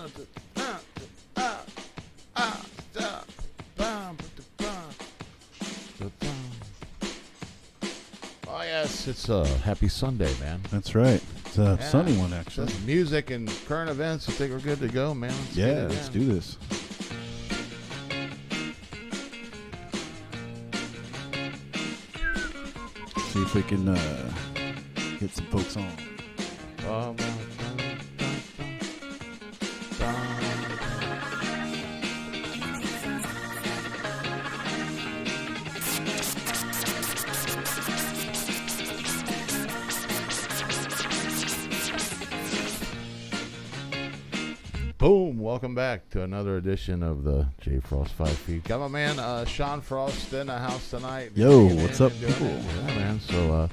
Oh yes, it's a happy Sunday, man. That's right. It's a sunny one, actually. Just music and current events. I think we're good to go, man. Let's do this. See if we can get some folks on. Boom! Welcome back to another edition of the J Frost 5 Feet. Got my man Sean Frost in the house tonight. Yo, what's up, people? Yeah, man. So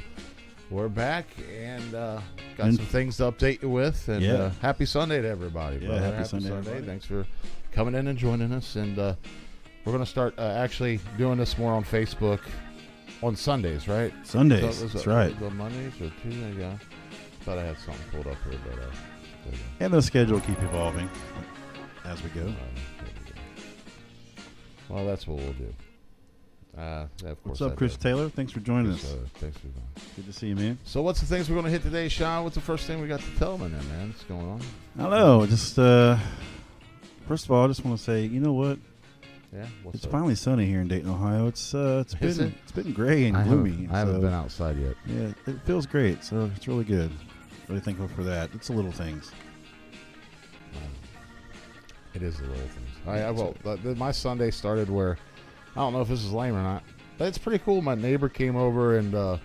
we're back and got some things to update you with. And happy Sunday to everybody. Yeah, brother. happy Sunday. Thanks for coming in and joining us. And we're going to start actually doing this more on Facebook on Sundays, right? Sundays. So That's right. The Mondays or Tuesdays, yeah. Thought I had something pulled up here, but And the schedule will keep evolving as we go. Well, that's what we'll do. Of course. What's up, Chris Taylor? Thanks for joining us. Thanks for joining. Good to see you, man. So what's the things we're going to hit today, Sean? What's the first thing we got to tell them then, man? What's going on? I don't know. Just first of all, I just want to say, you know what? Yeah. It's finally sunny here in Dayton, Ohio. It's been gray and gloomy. I haven't been outside yet. Yeah, it feels great. So it's really good. Really thankful for that. It's the little things. It is the little things. My Sunday started where I don't know if this is lame or not, but it's pretty cool. My neighbor came over and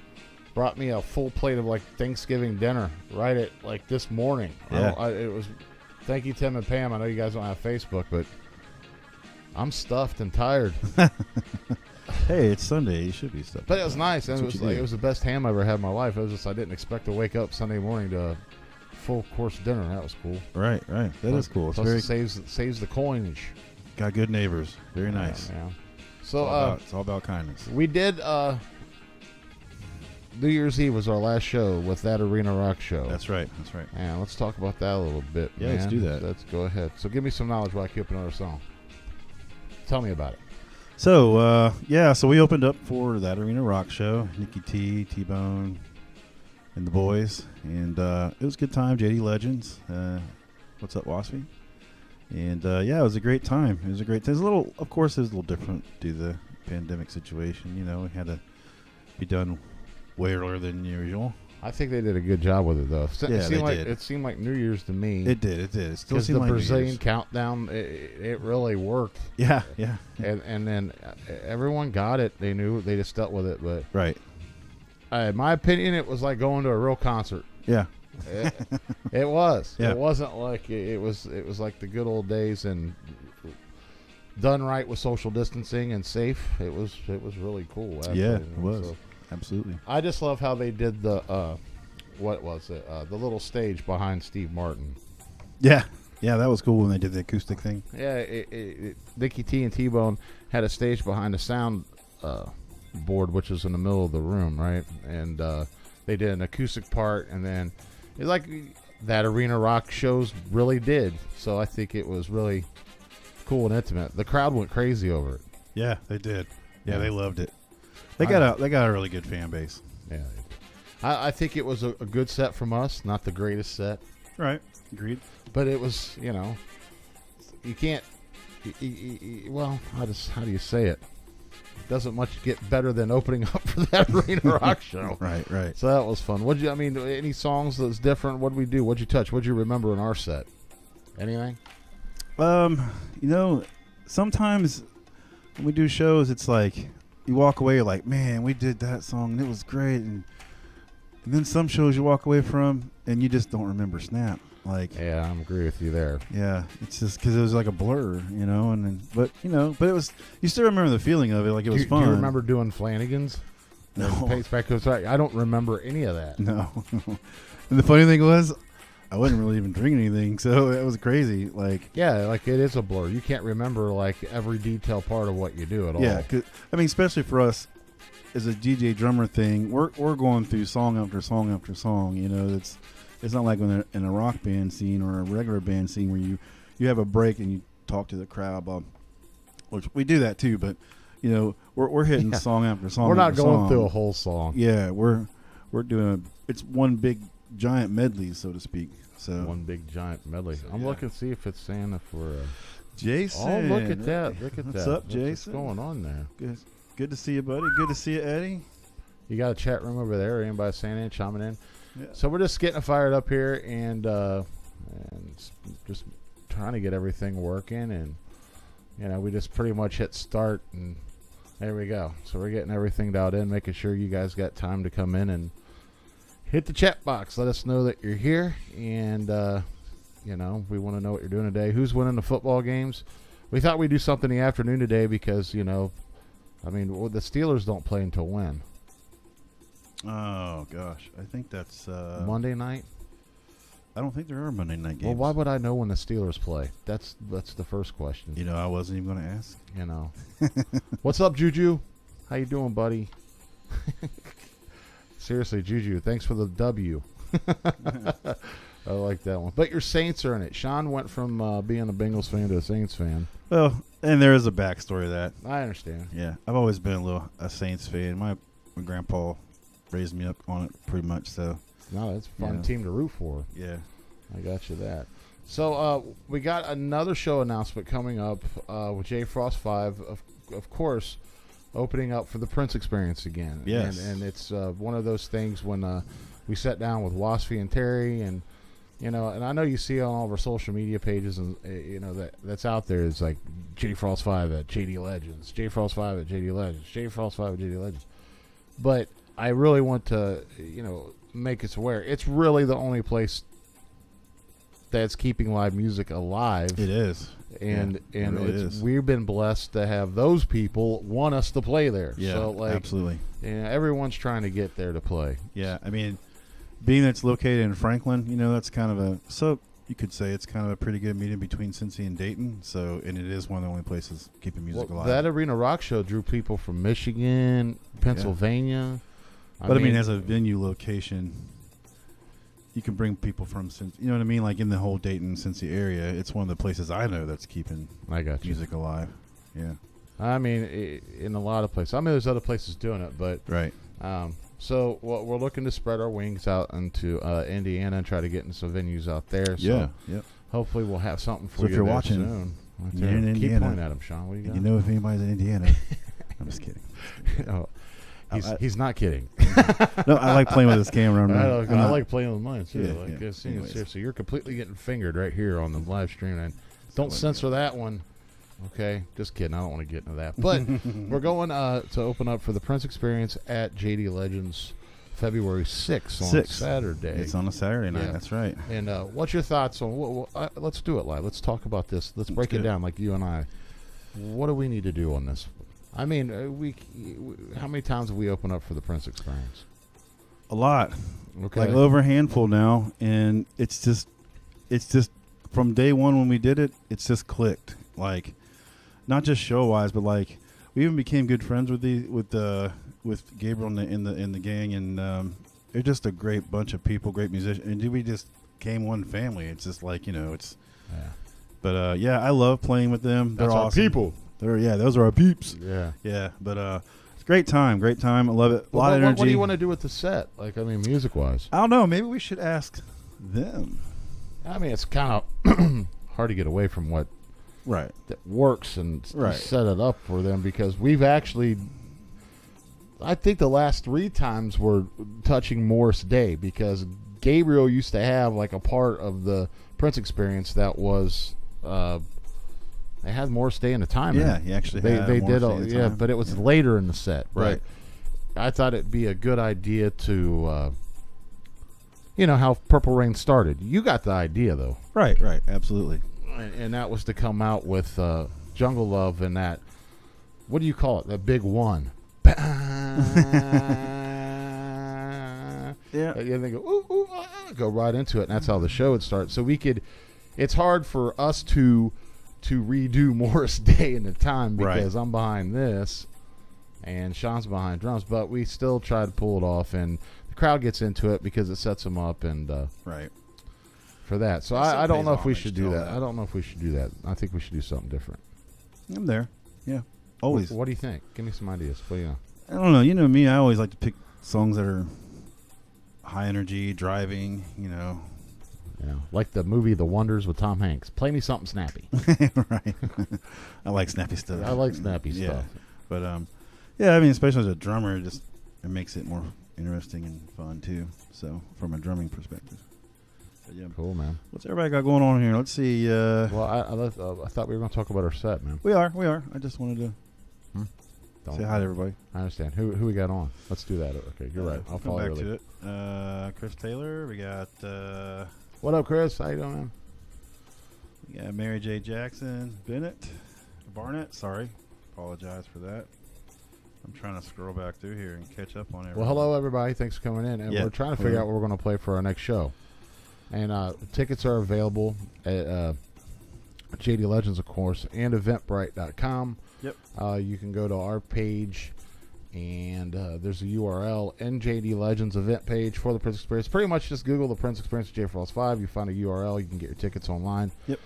brought me a full plate of like Thanksgiving dinner right at like this morning. Yeah. It was. Thank you, Tim and Pam. I know you guys don't have Facebook, but I'm stuffed and tired. Hey, it's Sunday. You should be stuffed. But it was nice. And it was the best ham I ever had in my life. I didn't expect to wake up Sunday morning to a full course dinner. That was cool. Right. That is cool. Plus it saves the coinage. Got good neighbors. Very nice. Yeah. So it's all about kindness. We did New Year's Eve was our last show with that Arena Rock show. That's right. Yeah, let's talk about that a little bit. Yeah, man. let's do that. Let's go ahead. So give me some knowledge while I queue up another song. Tell me about it. So, so we opened up for that Arena Rock show. Nikki T, T-Bone, and the boys. And it was a good time. JD Legends. What's up, Waspy? And, it was a great time. It was a little different due to the pandemic situation. You know, we had to be done way earlier than usual. I think they did a good job with it, though. It seemed like New Year's to me. It did. It still the seemed like Brazilian countdown, it really worked. Yeah. And then everyone got it. They knew. They just dealt with it. But right. In my opinion, it was like going to a real concert. Yeah. It was. Yeah. It wasn't like it was. It was like the good old days and done right with social distancing and safe. It was really cool. Actually, yeah, it was. So, absolutely. I just love how they did the what was it? The little stage behind Steve Martin. Yeah, that was cool when they did the acoustic thing. Yeah, Nikki T and T-Bone had a stage behind the sound board, which is in the middle of the room, right? And they did an acoustic part, and then it's like that Arena Rock shows really did. So I think it was really cool and intimate. The crowd went crazy over it. Yeah, they did. Yeah, they loved it. They got a really good fan base. Yeah, I think it was a good set from us. Not the greatest set, right? Agreed. But it was, you can't. Well, how do you say it? Doesn't much get better than opening up for that Arena Rock show. Right. So that was fun. Any songs that's different? What'd we do? What'd you touch? What'd you remember in our set? Anything? Sometimes when we do shows, it's like you walk away, you're like, man, we did that song and it was great, and then some shows you walk away from and you just don't remember snap. Like, yeah, I agree with you there. Yeah, it's just because it was like a blur, but it was. You still remember the feeling of it, like it was fun. Do you remember doing Flanagan's? No, I don't remember any of that. No. And the funny thing was, I wasn't really even drinking anything, so it was crazy. Like, yeah, like it is a blur. You can't remember like every detail part of what you do at all. Yeah, especially for us as a DJ drummer thing, we're going through song after song after song. It's not like when in a rock band scene or a regular band scene where you have a break and you talk to the crowd, which we do that too. But we're hitting song after song. We're not after going song. through a whole song. Yeah, we're doing it's one big giant medley, so to speak. So One big giant medley. So, I'm yeah. looking to see if it's saying if we're. Jason, Oh, look at that! Look at What's that! up, Jason? What's going on there? Good to see you, buddy. Good to see you, Eddie. You got a chat room over there. Anybody saying in, chiming in? Yeah. So we're just getting it fired up here and just trying to get everything working, and we just pretty much hit start, and there we go. So we're getting everything dialed in, making sure you guys got time to come in and hit the chat box. Let us know that you're here, and we want to know what you're doing today. Who's winning the football games? We thought we'd do something in the afternoon today because the Steelers don't play until when? Oh gosh, I think that's Monday night. I don't think there are Monday night games. Well, why would I know when the Steelers play? That's the first question. I wasn't even going to ask. What's up, Juju? How you doing, buddy? Seriously, Juju, thanks for the W. I like that one. But your Saints are in it. Sean went from being a Bengals fan to a Saints fan. Well, and there is a backstory to that. I understand. Yeah, I've always been a Saints fan. My grandpa raised me up on it pretty much. So No, it's a fun team to root for. yeah, I got you that. So we got another show announcement coming up with J Frost 5, of course, opening up for the Prince Experience again. Yes. And it's one of those things when we sat down with Waspy and Terry and and I know you see on all of our social media pages and that's out there. It's like J Frost 5 at JD Legends, J Frost 5 at JD Legends, J Frost 5 at JD Legends. But I really want to make us aware. It's really the only place that's keeping live music alive. it is. And Yeah, it really it's, is. we've been blessed to have those people want us to play there. Yeah, So absolutely. everyone's trying to get there to play. Yeah, I mean, being that it's located in Franklin, that's kind of you could say it's kind of a pretty good meeting between Cincy and Dayton. So, and it is one of the only places keeping music alive. That Arena Rock Show drew people from Michigan, Pennsylvania. But I mean, as a venue location, you can bring people from Cincy. You know what I mean? Like in the whole Dayton, Cincy area, it's one of the places I know that's keeping I got you. music alive. Yeah. I mean, in a lot of places. I mean, there's other places doing it, but Right. so we're looking to spread our wings out into Indiana and try to get into some venues out there. So Yeah. Yep. hopefully we'll have something for So if you you're there watching, soon. Right you're there. in Keep Indiana, pointing at him, Sean. What do you got? If anybody's in Indiana, I'm just kidding. Oh, he's not kidding. No, I like playing with this camera. I like playing with mine too. Yeah, yeah. Anyways. Seriously, you're completely getting fingered right here on the live stream, and don't censor that one. Okay, just kidding. I don't want to get into that. But we're going to open up for the Prince Experience at JD Legends February 6th on Saturday. It's on a Saturday night. Yeah. That's right. And what's your thoughts on? Let's do it live. Let's talk about this. Let's break it down like you and I. What do we need to do on this? I mean, how many times have we opened up for the Prince Experience? A lot. Okay. Like over a handful now, and it's just from day one when we did it, it's just clicked. Like, not just show wise, but like we even became good friends with Gabriel in the gang, and they're just a great bunch of people, great musicians, and we just came one family. It's just like it's. Yeah. But I love playing with them. They're That's our awesome. people. Those are our peeps. Yeah. Yeah, but it's a great time. I love it. A lot of energy. What do you want to do with the set? Like, I mean, music-wise. I don't know. Maybe we should ask them. I mean, it's kind of hard to get away from what Right. that works and Right. set it up for them because we've actually. I think the last 3 times were touching Morris Day because Gabriel used to have like a part of the Prince Experience that was. They had Morris Day in the time. Yeah, he actually they had did Morris Day all, in the yeah, time. but it was Yeah. later in the set. Right. But I thought it'd be a good idea to, how Purple Rain started. You got the idea though, Right. Absolutely. and that was to come out with Jungle Love and that. What do you call it? The big one. Yeah. And they go, ooh, ooh, go right into it, and that's how the show would start. So we could. It's hard for us to redo Morris Day in the time because I'm behind this, and Sean's behind drums, but we still try to pull it off, and the crowd gets into it because it sets them up, and Right. for that. So That still I don't pays know if we homage should to do all that. that. I don't know if we should do that. I think we should do something different. I'm there. Yeah, always. What do you think? Give me some ideas. What do you know? I don't know. You know me. I always like to pick songs that are high energy, driving. You know, Yeah, like the movie The Wonders with Tom Hanks. Play me something snappy. right. I like snappy stuff. I like snappy Yeah. stuff. But yeah, I mean, especially as a drummer, it makes it more interesting and fun too. So from a drumming perspective. But yeah. Cool, man. What's everybody got going on here? Let's see. Well, I thought we were going to talk about our set, man. We are. I just wanted to Don't- say hi to everybody. I understand. Who we got on? Let's do that. Okay, you're right. I'll Come follow back you. to it. Chris Taylor. We got What up, Chris? How you doing, man? Mary J. Jackson, Barnett. Sorry, apologize for that. I'm trying to scroll back through here and catch up on everything. Well, hello, everybody. Thanks for coming in. And Yeah. we're trying to figure out what we're going to play for our next show. And tickets are available at JD Legends, of course, and Eventbrite.com. Yep. You can go to our page, and there's a URL, NJD Legends event page for the Prince Experience. Pretty much just Google the Prince Experience J Frost 5. You find a URL. You can get your tickets online. Yep.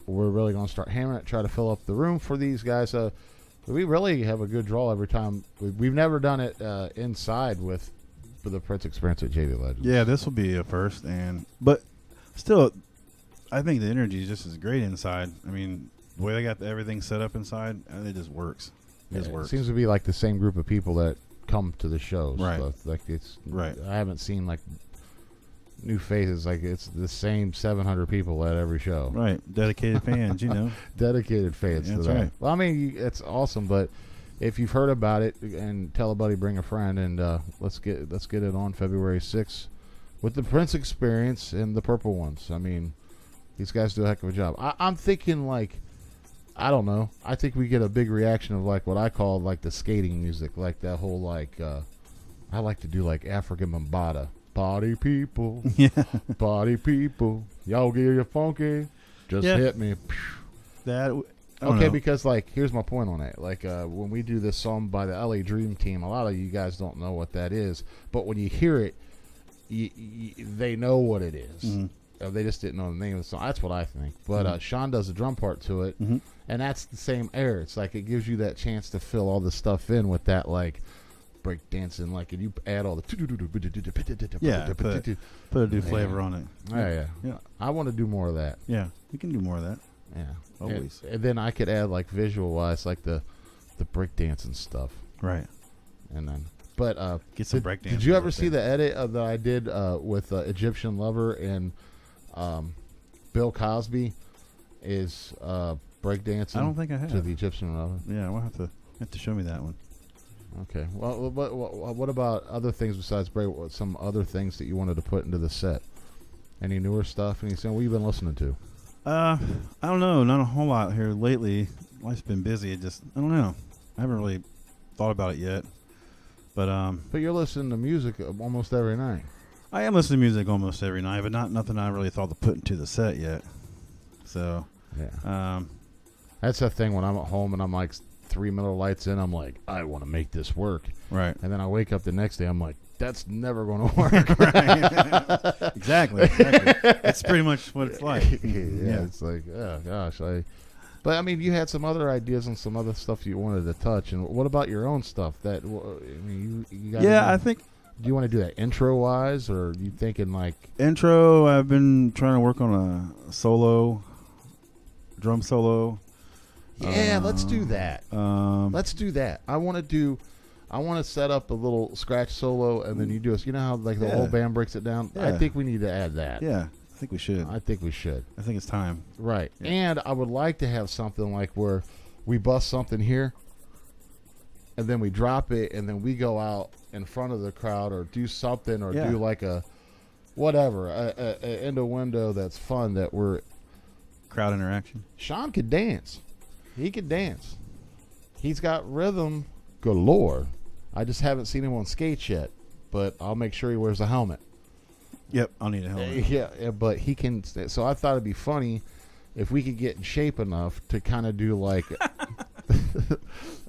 We're really going to start hammering it, try to fill up the room for these guys. We really have a good draw every time. We've never done it inside with the Prince Experience at JD Legends. Yeah, this will be a first, but still, I think the energy is just as great inside. I mean, the way they got everything set up inside, it just works. It just It works. seems to be like the same group of people that come to the shows. Right. So like it's Right. I haven't seen like new faces. Like it's the same 700 people at every show. Right, dedicated fans, you know. Dedicated fans Yeah, to that's that. right. Well, I mean, it's awesome, but if you've heard about it, and tell a buddy, bring a friend, and let's get it on February 6th with the Prince Experience and the Purple Ones. I mean, these guys do a heck of a job. I'm thinking like, I don't know. I think we get a big reaction of like what I call like the skating music, like that whole like. I like to do like African Bambaataa. Party people, Yeah. party people, y'all get your funky. Just Yeah. hit me. That I don't Okay, know. because like here's my point on it. Like when we do this song by the LA Dream Team, a lot of you guys don't know what that is, but when you hear it, they know what it is. Mhm. They just didn't know the name of the song. That's what I think. But Sean does the drum part to it, Mhm. and that's the same air. It's like it gives you that chance to fill all the stuff in with that like break dancing, like, and you add all the Yeah, put a new flavor on it. yeah. Yeah. I want to do more of that. Yeah, we can do more of that. Yeah, Always. And then I could add like visual wise, like the break dancing stuff, Right. and then. But Get some did, break did you dancers ever up see there. the edit that I did with Egyptian Lover and Bill Cosby is breakdancing? I don't think I have. To the Egyptian Lover. Yeah, we'll have to show me that one. Okay. Well, what about other things besides break? Some other things that you wanted to put into the set? Any newer stuff? Anything? What you been listening to? I don't know. Not a whole lot here lately. Life's been busy. I don't know. I haven't really thought about it yet. But But you're listening to music almost every night. I am listening to music almost every night, but not nothing I really thought to put into the set yet. So, Yeah. That's the thing when I'm at home and I'm like 3 Miller Lights in, I'm like, I want to make this work. right. And then I wake up the next day, I'm like, that's never going to work. Exactly. That's pretty much what it's like. yeah, it's like, oh gosh. But I mean, you had some other ideas and some other stuff you wanted to touch. And what about your own stuff? That I mean, you got. Yeah, I think Do you want to do that intro wise, or are you thinking like? intro. I've been trying to work on a solo, drum solo. Yeah, let's do that. Um, Let's do that. I want to set up a little scratch solo, and then you do it. You know how like the Yeah. whole band breaks it down. I Yeah. think we need to add that. yeah, I think we should. I think we should. I think it's time. Right. Yeah. And I would like to have something like where we bust something here, and then we drop it, and then we go out in front of the crowd or do something or Yeah. do like a whatever, a end a window that's fun that we're. Crowd interaction. Sean could dance. He could dance. He's got rhythm galore. I just haven't seen him on skates yet, but I'll make sure he wears a helmet. Yep, I'll need a helmet. Yeah, but he can. So I thought it'd be funny if we could get in shape enough to kind of do like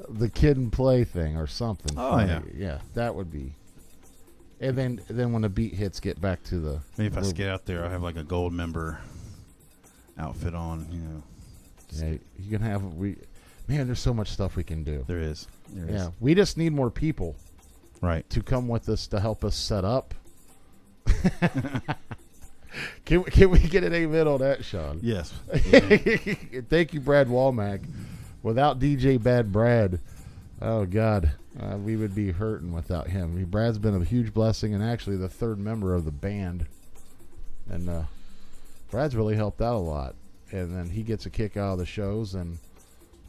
the kid and play thing or something. Oh, funny. yeah. Yeah, that would be And then when the beat hits, get back to the. Maybe if I little- skate out there, I'll have like a gold member outfit on. Yeah, you can have Man, there's so much stuff we can do. There is. Yeah, we just need more people Right. to come with us to help us set up. Can we get an amen on that, Sean? Yes. Thank you, Brad Walmack. Without DJ Bad Brad, oh God, we would be hurting without him. Brad's been a huge blessing, and actually the third member of the band. And Brad's really helped out a lot. And then he gets a kick out of the shows, and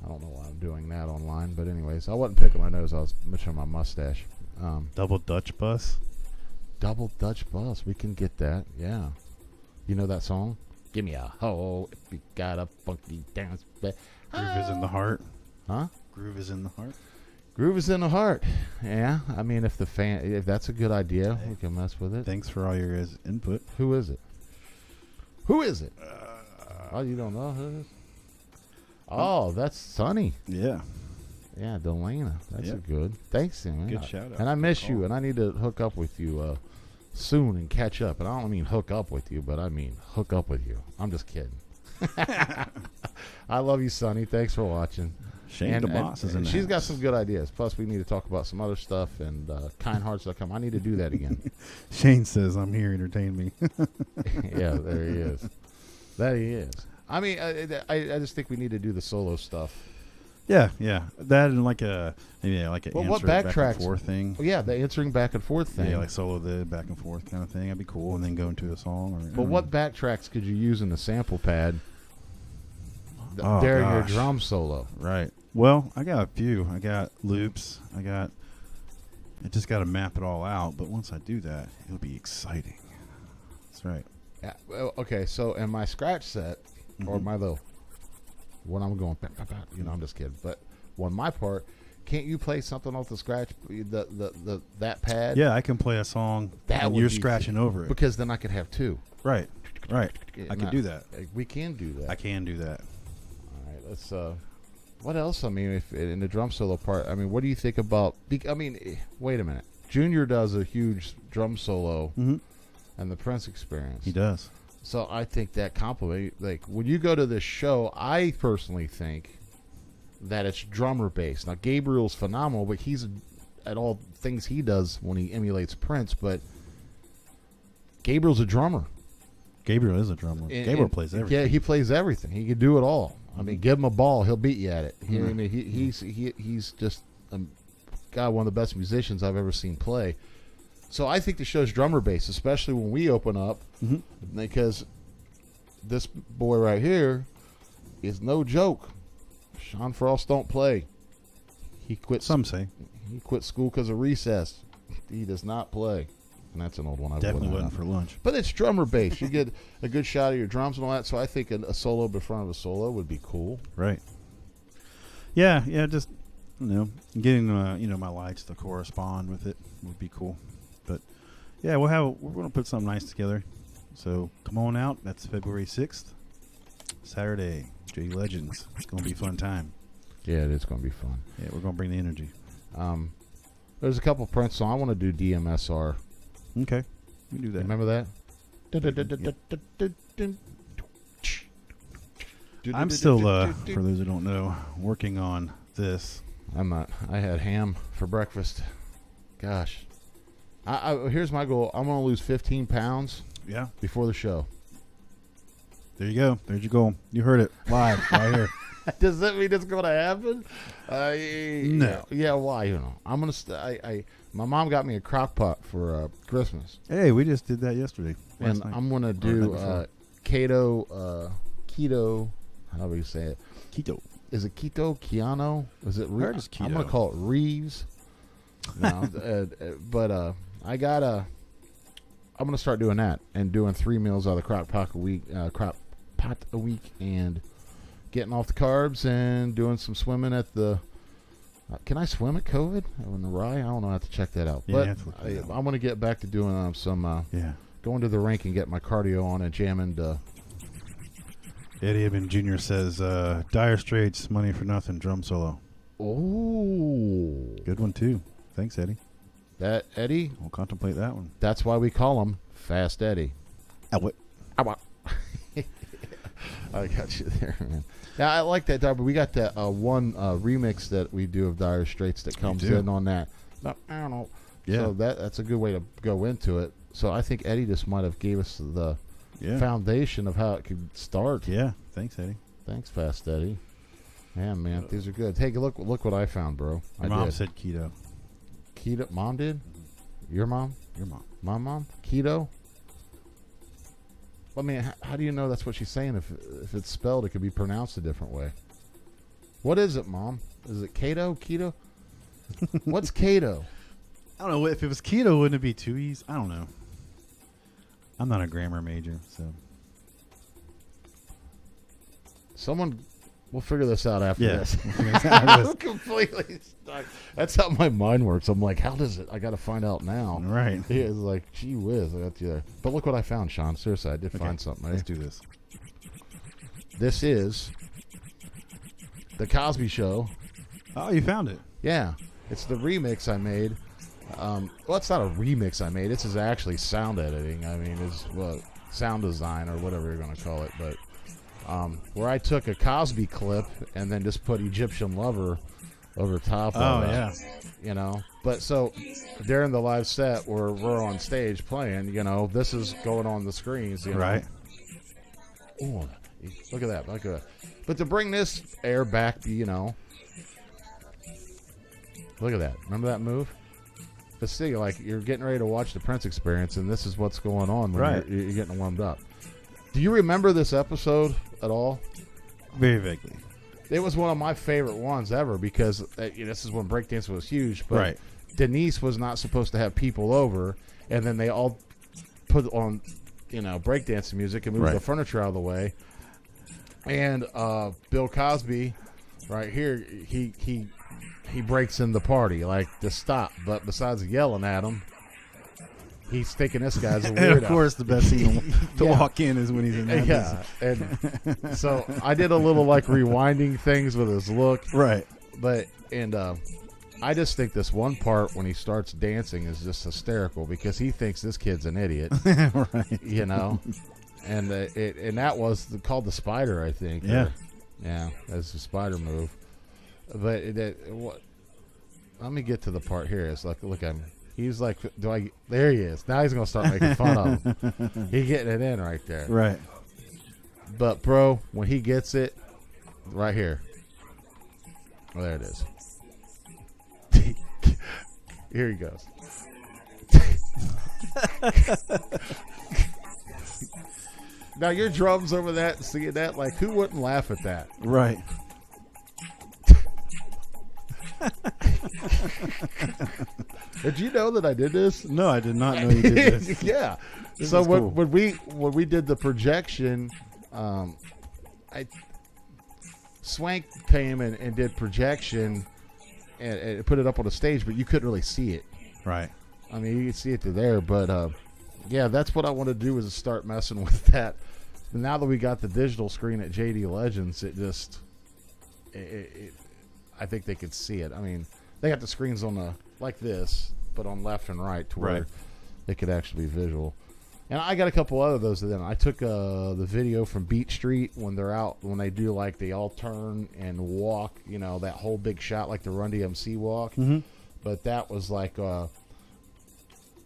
I don't know why I'm doing that online, but anyways, I wasn't picking my nose. I was mentioning my mustache. Double Dutch bus. Double Dutch bus. We can get that. Yeah. You know that song? Give me a hoe if you got a funky dance. Groove is in the heart. Huh? Groove is in the heart. Groove is in the heart. Yeah. I mean, if that's a good idea, we can mess with it. Thanks for all your guys' input. Who is it? Who is it? Oh, you don't know who it is? Oh, that's Sonny. Yeah. Yeah, Delana. That's Yep. a good. Thanks, man. Good shout out. And I miss Good you, call. and I need to hook up with you soon and catch up. And I don't mean hook up with you, but I mean hook up with you. I'm just kidding. I love you, Sonny. Thanks for watching. Shane DeMoss is in she's the got house. some good ideas. Plus, we need to talk about some other stuff and kindhearts.com. I need to do that again. Shane says, I'm here, entertain me. Yeah, there he is. That he is. I mean, I just think we need to do the solo stuff. Yeah. That and like a like an Well, what answer back backtracks? and forth thing. Oh, yeah, the answering back and forth thing. Yeah, like solo the back and forth kind of thing. That'd be cool. And then go into a song. But what backtracks could you use in the sample pad Oh, during your gosh. drum solo? Right. Well, I got a few. I got loops. I just got to map it all out. But once I do that, it'll be exciting. That's right. Yeah, well, okay, so in my scratch set, or Mhm. my little, when I'm going, I'm just kidding. But on my part, can't you play something off the scratch, that pad? Yeah, I can play a song That and would you're be- scratching over it. Because then I could have two. Right. I can do that. We can do that. I can do that. All right, let's. What else? I mean, if in the drum solo part, I mean, what do you think about? Wait a minute. Junior does a huge drum solo, Mm-hmm. and the Prince Experience. He does. So I think that compliment. Like when you go to this show, I personally think that it's drummer based. Now Gabriel's phenomenal, but he's at all things he does when he emulates Prince. But Gabriel's a drummer. Gabriel is a drummer. Gabriel plays everything. Yeah, he plays everything. He can do it all. I mean, give him a ball, he'll beat you at it. Mhm. I mean, he's just God, one of the best musicians I've ever seen play. So I think the show's drummer based, especially when we open up, Mhm. because this boy right here is no joke. Sean Frost don't play. He quit. Some say. He quit school because of recess. He does not play, and that's an old one. I Definitely wouldn't wasn't have. for lunch. But it's drummer based. You get a good shot of your drums and all that. So I think a solo before of a solo would be cool. Right. Yeah, just getting my lights to correspond with it would be cool. But yeah, we're gonna put something nice together. So come on out. That's February 6th, Saturday. JD Legends. It's gonna be a fun time. Yeah, it is going to be fun. Yeah, we're gonna bring the energy. There's a couple Prince songs. I want to do DMSR. Okay, we can do that. Remember that? I'm still, for those who don't know, working on this. I'm not. I had ham for breakfast. Gosh. Here's my goal. I'm going to lose 15 pounds Yeah, before the show. there you go. There's your goal. You heard it live right here. Does that mean it's going to happen? No. Yeah, why? I'm going to my mom got me a crock pot for Christmas. Hey, we just did that yesterday. And last night. I'm going to Or the do night keto, however you say it. keto. Is it keto? Keanu? Is it Heard it's I'm going keto. to call it Reeves. No, but I'm going to start doing that and doing 3 meals out of the crock pot a week and getting off the carbs and doing some swimming at the can I swim at COVID in the Rye? I don't know. I have to check that out. Yeah, But you have to look that out. I'm going to get back to doing some Yeah. going to the rink and get my cardio on and jamming Eddie Eben Jr. says, Dire Straits, Money for Nothing, drum solo. Oh, Good one, too. Thanks, Eddie. That Eddie, We'll contemplate that one. that's why we call him Fast Eddie. What? I got you there, man. Yeah, I like that, but we got that one remix that we do of Dire Straits that comes do. in on that. No, I don't know. Yeah. So that's a good way to go into it. So I think Eddie just might have gave us the foundation of how it could start. Yeah. Thanks, Eddie. Thanks, Fast Eddie. Man, these are good. Take a look what I found, bro. Your mom said keto. Keto. Mom did? Your mom? Your mom. My mom? Keto? I mean, how do you know that's what she's saying? If it's spelled, it could be pronounced a different way. What is it, Mom? Is it keto? Keto? What's keto? I don't know. If it was keto, wouldn't it be 2 E's? I don't know. I'm not a grammar major, so. Someone, we'll figure this out after this. I'm completely stuck. That's how my mind works. I'm like, how does it? I got to find out now. Right. Yeah, it's like, gee whiz, I got you there. But look what I found, Sean. Seriously, I did find something. Let's do this. This is The Cosby Show. Oh, you found it. Yeah, it's the remix I made. Well, it's not a remix I made. This is actually sound editing. I mean, it's sound design or whatever you're going to call it. But where I took a Cosby clip and then just put Egyptian Lover over top of it. Oh, yeah. You know, but so during the live set where we're on stage playing, you know, this is going on the screens. You know? Right. Ooh, look at that. Look at that. But to bring this air back, you know, look at that. Remember that move? But see, like, you're getting ready to watch the Prince Experience, and this is what's going on when you're getting warmed up. Do you remember this episode at all? Very vaguely. It was one of my favorite ones ever because this is when breakdance was huge. But Denise was not supposed to have people over, and then they all put on, you know, breakdance music and moved the furniture out of the way. And Bill Cosby, right here, he breaks in the party, like, to stop. But besides yelling at him, he's thinking this guy's a weirdo. And of course, the best scene to walk in is when he's in that. Yeah, and so I did a little, like, rewinding things with his look. Right. But, I just think this one part when he starts dancing is just hysterical because he thinks this kid's an idiot. Right. You know? And that was called the spider, I think. Yeah. Yeah, that's the spider move. But let me get to the part here. It's like, look at him. He's like, there he is. Now he's going to start making fun of him. He's getting it in right there. Right. But, bro, when he gets it, right here. Oh, there it is. Here he goes. Now, your drums over that, seeing that, like, who wouldn't laugh at that? Right. Did you know that I did this? No, I did not know you did this. Yeah. This so is cool. when we did the projection, Swank came and did projection and put it up on the stage, but you couldn't really see it. Right. I mean, you could see it through there, but yeah, that's what I want to do is start messing with that. Now that we got the digital screen at JD Legends, I think they could see it. I mean, they got the screens on like this, but on left and right to where it could actually be visual. And I got a couple other of those. Then I took the video from Beat Street when they're out, when they do like they all turn and walk, you know, that whole big shot like the Run DMC walk. Mm-hmm. But that was like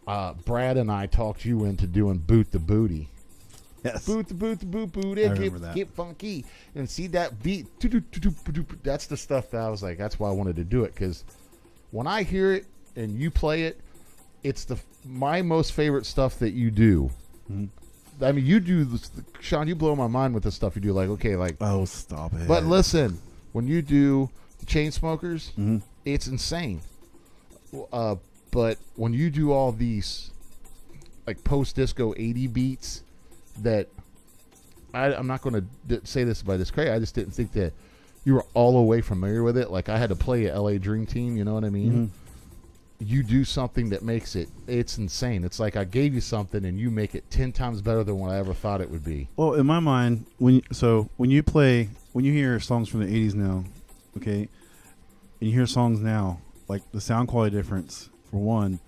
Brad and I talked you into doing Boot the Booty. Yes. Boot the boot the boot boot I it, remember that. get funky and see that beat. That's the stuff that I was like, that's why I wanted to do it, because when I hear it and you play it, it's my most favorite stuff that you do. Mm-hmm. I mean, you do this, Sean. You blow my mind with the stuff you do. Like, okay, like, oh, stop it. But listen, when you do the Chainsmokers, mm-hmm. it's insane. But when you do all these like post disco 80 beats. That I'm not going to say this by discredit. I just didn't think that you were all the way familiar with it. Like I had to play a LA Dream Team. You know what I mean? Mm-hmm. You do something that makes it's insane. It's like I gave you something and you make it 10 times better than what I ever thought it would be. Well, in my mind, when you hear songs from the 80s now, okay, and you hear songs now, like the sound quality difference for one,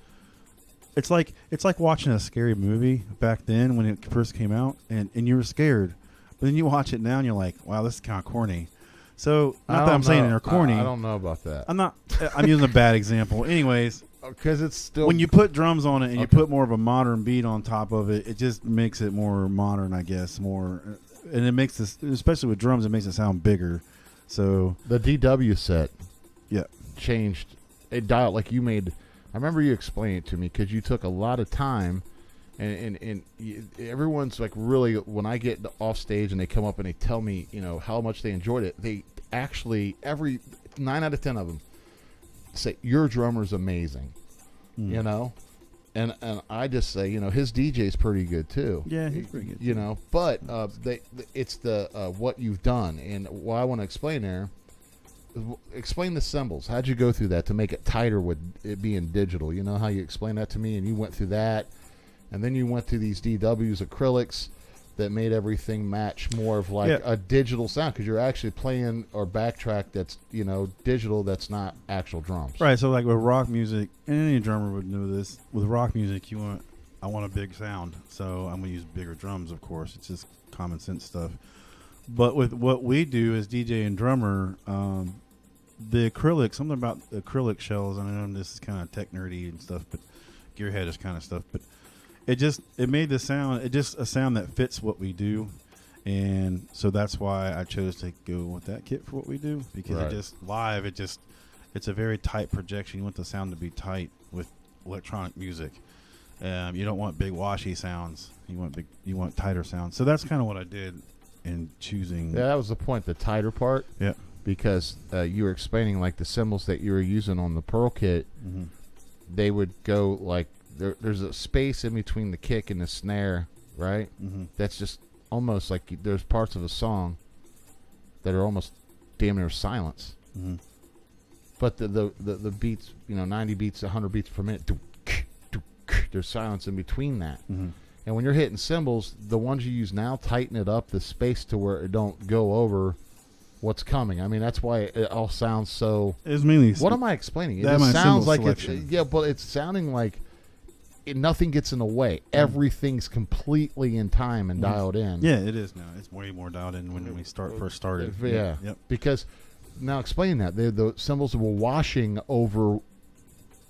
It's like watching a scary movie back then when it first came out, and you were scared, but then you watch it now and you're like, wow, this is kind of corny. So not that I'm saying they're corny. I don't know about that. I'm not. I'm using a bad example. Anyways, because it's still when you put drums on it and you put more of a modern beat on top of it, it just makes it more modern, I guess. More, and it makes this, especially with drums, it makes it sound bigger. So the DW set, yeah, changed. It dialed like you made. I remember you explaining it to me because you took a lot of time, and everyone's like really. When I get off stage and they come up and they tell me, how much they enjoyed it, they actually every 9 out of 10 of them say your drummer's amazing, and I just say his DJ's pretty good too. Yeah, he's pretty good. But it's the what you've done, and what I want to explain there. Explain the cymbals. How'd you go through that to make it tighter with it being digital? You know how you explained that to me, and you went through that, and then you went through these DWs acrylics that made everything match more of like a digital sound because you're actually playing or backtrack that's digital, that's not actual drums. Right. So like with rock music, and any drummer would know this. With rock music, I want a big sound, so I'm gonna use bigger drums. Of course, it's just common sense stuff. But with what we do as DJ and drummer, the acrylic, something about the acrylic shells, I know this is kind of tech nerdy and stuff, but gearhead is kind of stuff, but it made the sound, a sound that fits what we do. And so that's why I chose to go with that kit for what we do, because it just live, it's a very tight projection. You want the sound to be tight with electronic music. You don't want big washy sounds. You want tighter sounds. So that's kind of what I did in choosing. Yeah, that was the point, the tighter part. Yeah. Because you were explaining like the cymbals that you were using on the Pearl kit, they would go like there's a space in between the kick and the snare, right? That's just almost like there's parts of a song that are almost damn near silence. But the beats, 90 beats, 100 beats per minute, there's silence in between that. And when you're hitting cymbals, the ones you use now tighten it up the space to where it don't go over what's coming. I mean, that's why it all sounds so. It's mainly. What am I explaining? It That just my sounds cymbal like selection. but it's sounding like nothing gets in the way. Everything's completely in time and dialed in. Yeah, it is now. It's way more dialed in when we first started. Yeah. Yep. Because now explain that the cymbals were washing over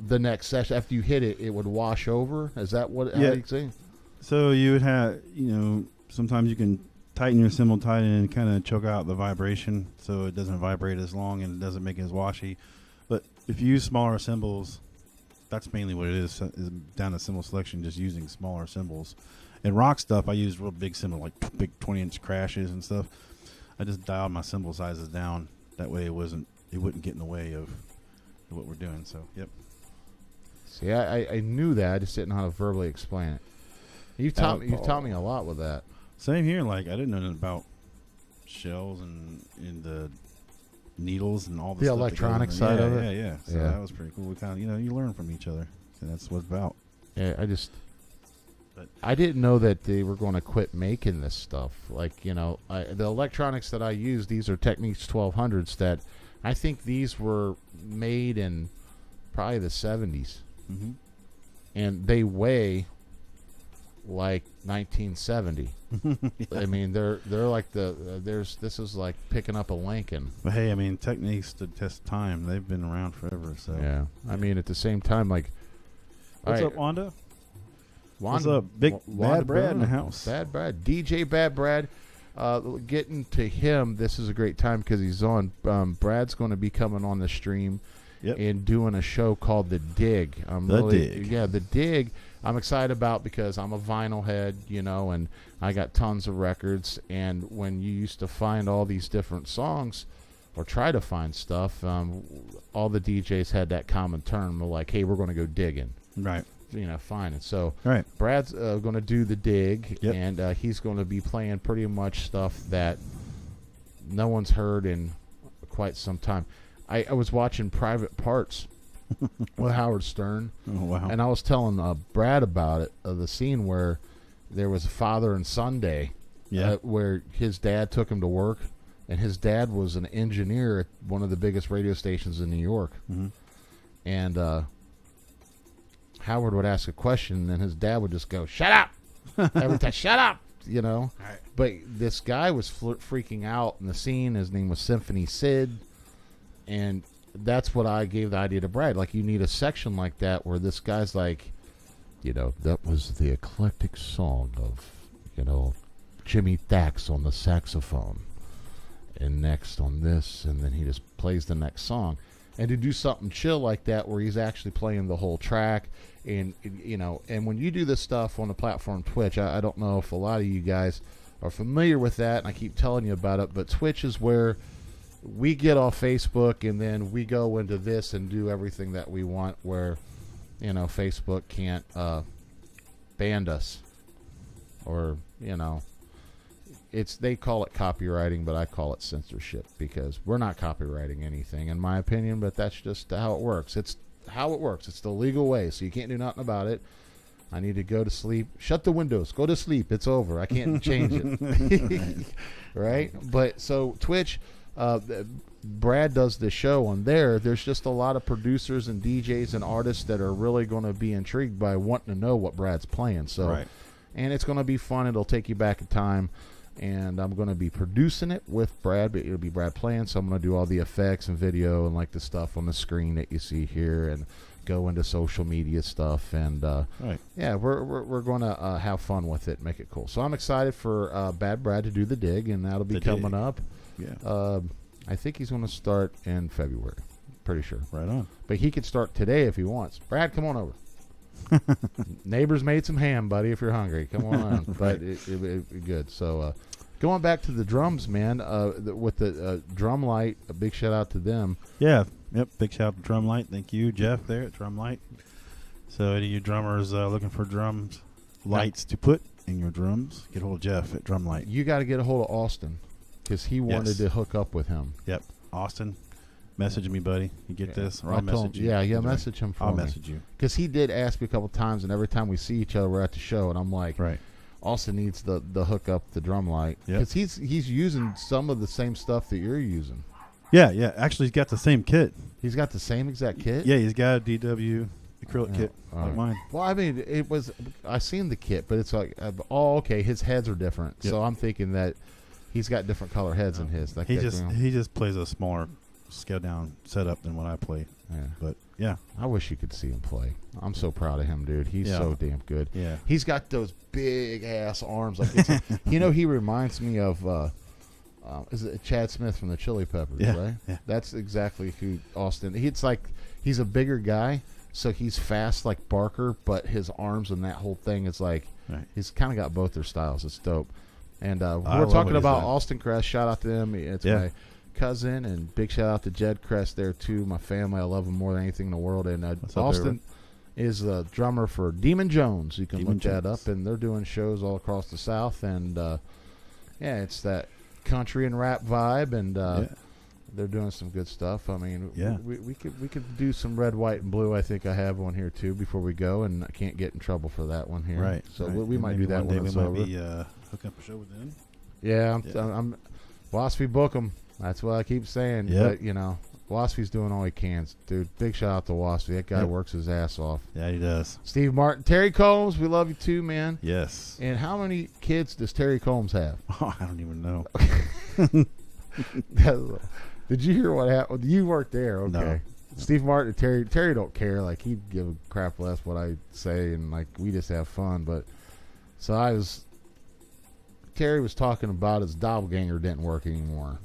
the next session. After you hit it, it would wash over. Is that what? How you saying? So you would have, sometimes you can tighten your cymbal tight and kind of choke out the vibration so it doesn't vibrate as long and it doesn't make it as washy. But if you use smaller cymbals, that's mainly what it is down to cymbal selection, just using smaller cymbals. In rock stuff, I use real big cymbal, like big 20-inch crashes and stuff. I just dialed my cymbal sizes down. That way it wouldn't get in the way of what we're doing. So, yep. See, I knew that. I just didn't know how to verbally explain it. You've taught me a lot with that. Same here. Like I didn't know nothing about shells and the needles and all the stuff electronic side of it. Yeah. So that was pretty cool. We kind of, you learn from each other. And that's what it's about. Yeah, I didn't know that they were going to quit making this stuff. Like, the electronics that I use, these are Technics 1200s that I think these were made in probably the 70s. And they weigh like 1970. I mean, they're like this is like picking up a Lincoln. But hey, I mean, Techniques stood test time. They've been around forever. So yeah, I mean, at the same time, like, what's up, Wanda? What's Wanda, up, Big Wanda Bad Brad in the Brown, house? Bad Brad, DJ Bad Brad. Getting to him, this is a great time because he's on. Brad's going to be coming on the stream. Yep. And doing a show called The Dig. Dig. Yeah, The Dig. I'm excited about because I'm a vinyl head, and I got tons of records. And when you used to find all these different songs or try to find stuff, all the DJs had that common term of like, hey, we're going to go digging. Right. Find it. So right. Brad's going to do The Dig, yep. and he's going to be playing pretty much stuff that no one's heard in quite some time. I was watching Private Parts with Howard Stern. Oh, wow. And I was telling Brad about it, the scene where there was a father and son day, where his dad took him to work, and his dad was an engineer at one of the biggest radio stations in New York. And Howard would ask a question, and then his dad would just go, "Shut up!" Every time, "Shut up!" You know. Right. But this guy was freaking out in the scene. His name was Symphony Sid, and that's what I gave the idea to Brad. Like, you need a section like that where this guy's like, that was the eclectic song of, Jimmy Thax on the saxophone, and next on this, and then he just plays the next song. And to do something chill like that where he's actually playing the whole track, and and when you do this stuff on the platform Twitch, I don't know if a lot of you guys are familiar with that, and I keep telling you about it, but Twitch is where we get off Facebook and then we go into this and do everything that we want, where Facebook can't ban us, or they call it copywriting, but I call it censorship, because we're not copywriting anything, in my opinion, but that's just how it works. It's how it works. It's the legal way, so you can't do nothing about it. I need to go to sleep. Shut the windows. Go to sleep. It's over. I can't change it. Right? But so Twitch, Brad does the show on there. There's just a lot of producers and DJs and artists that are really going to be intrigued by wanting to know what Brad's playing. So, Right. And it's going to be fun. It'll take you back in time. And I'm going to be producing it with Brad, but it'll be Brad playing. So I'm going to do all the effects and video and like the stuff on the screen that you see here, and go into social media stuff. And Right. yeah, we're going to have fun with it, make it cool. So I'm excited for Bad Brad to do the dig, and that'll be The coming dig. up. Yeah. I think he's going to start in February. Pretty sure. Right on. But he could start today if he wants. Brad, come on over. Neighbors made some ham, buddy, if you're hungry. Come on. But it be good. So going back to the drums, man, with the Drumlight, a big shout out to them. Yeah. Yep. Big shout out to Drumlight. Thank you, Jeff, there at Drumlight. So any of you drummers looking for drums lights to put in your drums, get hold of Jeff at Drumlight. You got to get a hold of Austin, because he wanted Yes. to hook up with him. Yep. Austin, message me, buddy. You get this, or I I'll told message him- you. Yeah, Either way. message him for I'll me. message you. Because he did ask me a couple times, and every time we see each other, we're at the show, and I'm like, Right. Austin needs the hook up the drum light, Yep. because he's using some of the same stuff that you're using. Yeah, yeah. Actually, he's got the same kit. He's got the same exact kit. Yeah, he's got a DW acrylic Yeah, kit all like right. mine. Well, I mean, I seen the kit, but it's like, okay, his heads are different, Yep. so I'm thinking that he's got different color heads in his. Like He that, he just plays a smaller scaled down setup than what I play. yeah. But yeah, I wish you could see him play. I'm so proud of him, dude. He's Yeah. so damn good. yeah. He's got those big ass arms. Like it's, he reminds me of is it Chad Smith from the Chili Peppers, Yeah, right? yeah. That's exactly who Austin. He's a bigger guy, so he's fast like Barker, but his arms and that whole thing is like Right. he's kind of got both their styles. It's dope. And I we're love talking what he's about doing. Austin Crest. Shout out to him. It's Yeah. my cousin, and big shout out to Jed Crest there too. My family, I love him more than anything in the world. And What's up, Austin is a drummer for Demon Jones. You can Demon look that Jones. up, and they're doing shows all across the South. And yeah, it's that country and rap vibe, and Yeah. they're doing some good stuff. I mean, Yeah. we could do some red, white, and blue. I think I have one here too before we go, and I can't get in trouble for that one here. Right. So right. we And might maybe do that one day when it's we might over. be hooking up a show with them. Yeah, Yeah. I'm Waspy book him. That's what I keep saying. Yep. But Waspy's doing all he can, dude. Big shout out to Waspy. That guy Yep. works his ass off. Yeah, he does. Steve Martin, Terry Combs, we love you too, man. Yes. And how many kids does Terry Combs have? Oh, I don't even know. Did you hear what happened? You weren't there, okay? No. Steve Martin, and Terry don't care. Like he'd give a crap less what I say, and like we just have fun. But so Terry was talking about his doppelganger didn't work anymore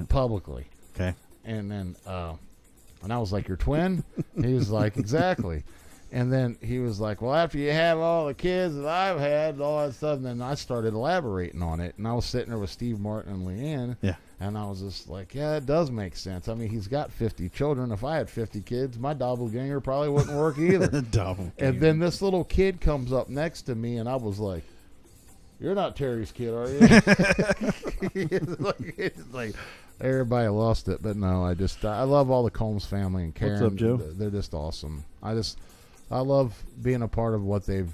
publicly. Okay. And then, and I was like, your twin? He was like, exactly. And then he was like, well, after you have all the kids that I've had, all that stuff, and then I started elaborating on it. And I was sitting there with Steve Martin and Leanne. Yeah. And I was just like, yeah, it does make sense. I mean, he's got 50 children. If I had 50 kids, my doppelganger probably wouldn't work either. Double. And then this little kid comes up next to me, and I was like, you're not Terry's kid, are you? it's like everybody lost it. But no, I love all the Combs family and Karen. What's up, Joe? They're just awesome. I love being a part of what they've.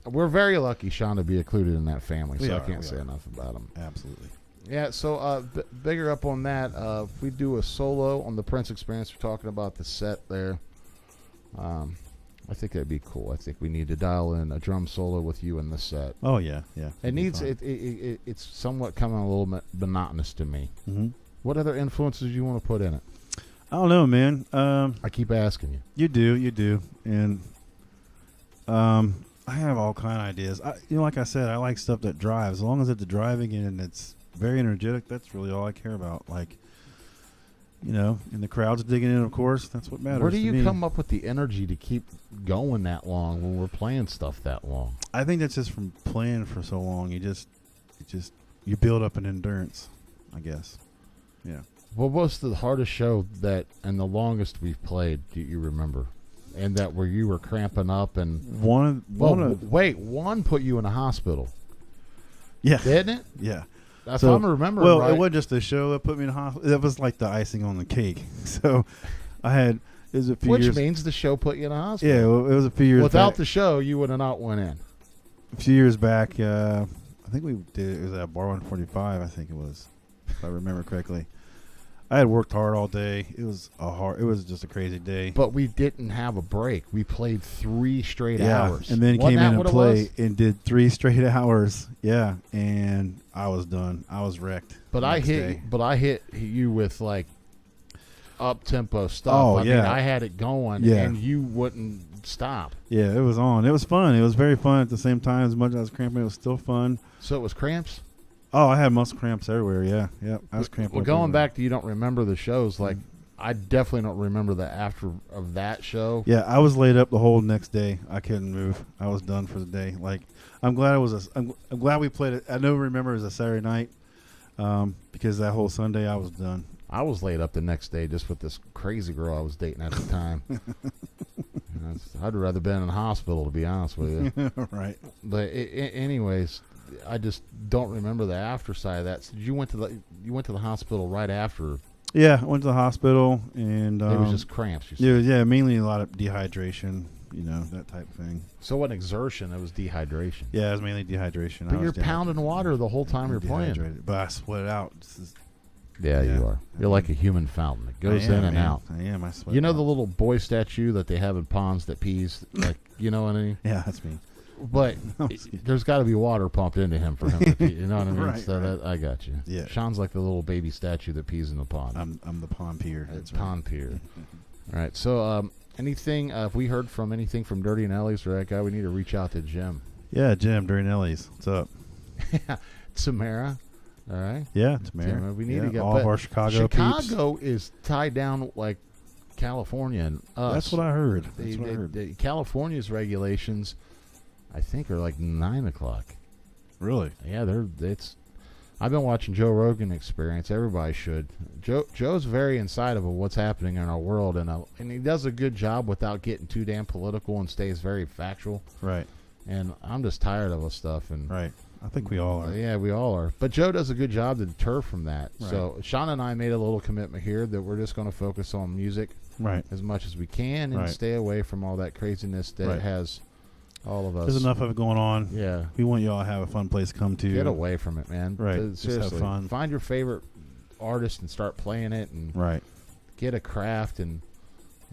We're very lucky, Sean, to be included in that family, We so I are, can't we say are. enough about them. Absolutely. Yeah, so bigger up on that. If we do a solo on the Prince Experience, we're talking about the set there. I think that'd be cool. I think we need to dial in a drum solo with you in the set. Oh yeah, yeah. It's somewhat coming a little monotonous to me. Mm-hmm. What other influences do you want to put in it? I don't know, man. I keep asking you. You do, and I have all kind of ideas. Like I said, I like stuff that drives. As long as it's driving and it's very energetic, that's really all I care about. Like, and the crowd's digging in, of course. That's what matters. Where do to you me. come up with the energy to keep going that long when we're playing stuff that long? I think that's just from playing for so long. You build up an endurance, I guess. Yeah. What was the hardest show and the longest we've played? Do you remember? And that where you were cramping up and one put you in a hospital. Yeah. Didn't it? Yeah. That's what I'm remembering. Well, right? it wasn't just the show that put me in the hospital. That was like the icing on the cake. So it was a few Which years. means the show put you in a hospital. Yeah, well, it was a few years Without back. the show, you would have not went in. A few years back, I think we did. It was at Bar 145. I think it was, if I remember correctly. I had worked hard all day. It was just a crazy day. But we didn't have a break. We played 3 straight hours. And then Wasn't came in that and what it played was? and did 3 straight hours. Yeah, and I was done. I was wrecked. But the I next day. hit you with like up tempo stuff. Oh, I mean, yeah. I had it going, Yeah. and you wouldn't stop. Yeah, it was on. It was fun. It was very fun at the same time. As much as I was cramping, it was still fun. So it was cramps. Oh, I had muscle cramps everywhere. Yeah. I was cramping. Well, up going everywhere. back to you don't remember the shows. Like I definitely don't remember the after of that show. Yeah, I was laid up the whole next day. I couldn't move. I was done for the day. Like, I'm glad I'm glad we played it. I don't remember it was a Saturday night, because that whole Sunday I was done. I was laid up the next day just with this crazy girl I was dating at the time. I'd rather been in the hospital, to be honest with you. Right. But anyways, I just don't remember the after side of that. So you went to the hospital right after. Yeah, I went to the hospital and It was just cramps. You said. yeah, mainly a lot of dehydration. That type of thing. So what exertion? It was dehydration. Yeah, it was mainly dehydration. But you're pounding water the whole time you're playing. Dehydrated, but I sweat it out. Yeah, you are. You're like a human fountain. It goes in and out. I am. I sweat. You know it the out. little boy statue that they have in ponds that pees? Like, you know what I mean? Yeah, that's me. But there's got to be water pumped into him for him to pee. You know what I mean? Right, So right. I got you. Yeah. Sean's like the little baby statue that pees in the pond. I'm the pond peer. It's That's right. pond pier. All right. So anything, if we heard from anything from Dirty and Ellie's or that guy, we need to reach out to Jim. Yeah, Jim during Ellie's. What's up? Samara. All right. Yeah, Tamara. Jim, we need to get all of our Chicago peeps. Chicago is tied down like California and us. That's what I heard. That's what I heard. California's regulations, I think, are like 9 o'clock. Really? Yeah, it's. I've been watching Joe Rogan Experience. Everybody should. Joe's very inside of what's happening in our world, and he does a good job without getting too damn political and stays very factual. Right. And I'm just tired of this stuff. And Right. I think we all are. yeah, we all are. But Joe does a good job to deter from that. Right. So Sean and I made a little commitment here that we're just going to focus on music Right. as much as we can and Right. stay away from all that craziness that Right. has all of us. There's enough of it going on. Yeah. We want y'all to have a fun place to come to. Get away from it, man. Right. Just have Seriously. fun. Find your favorite artist and start playing it and Right. get a craft and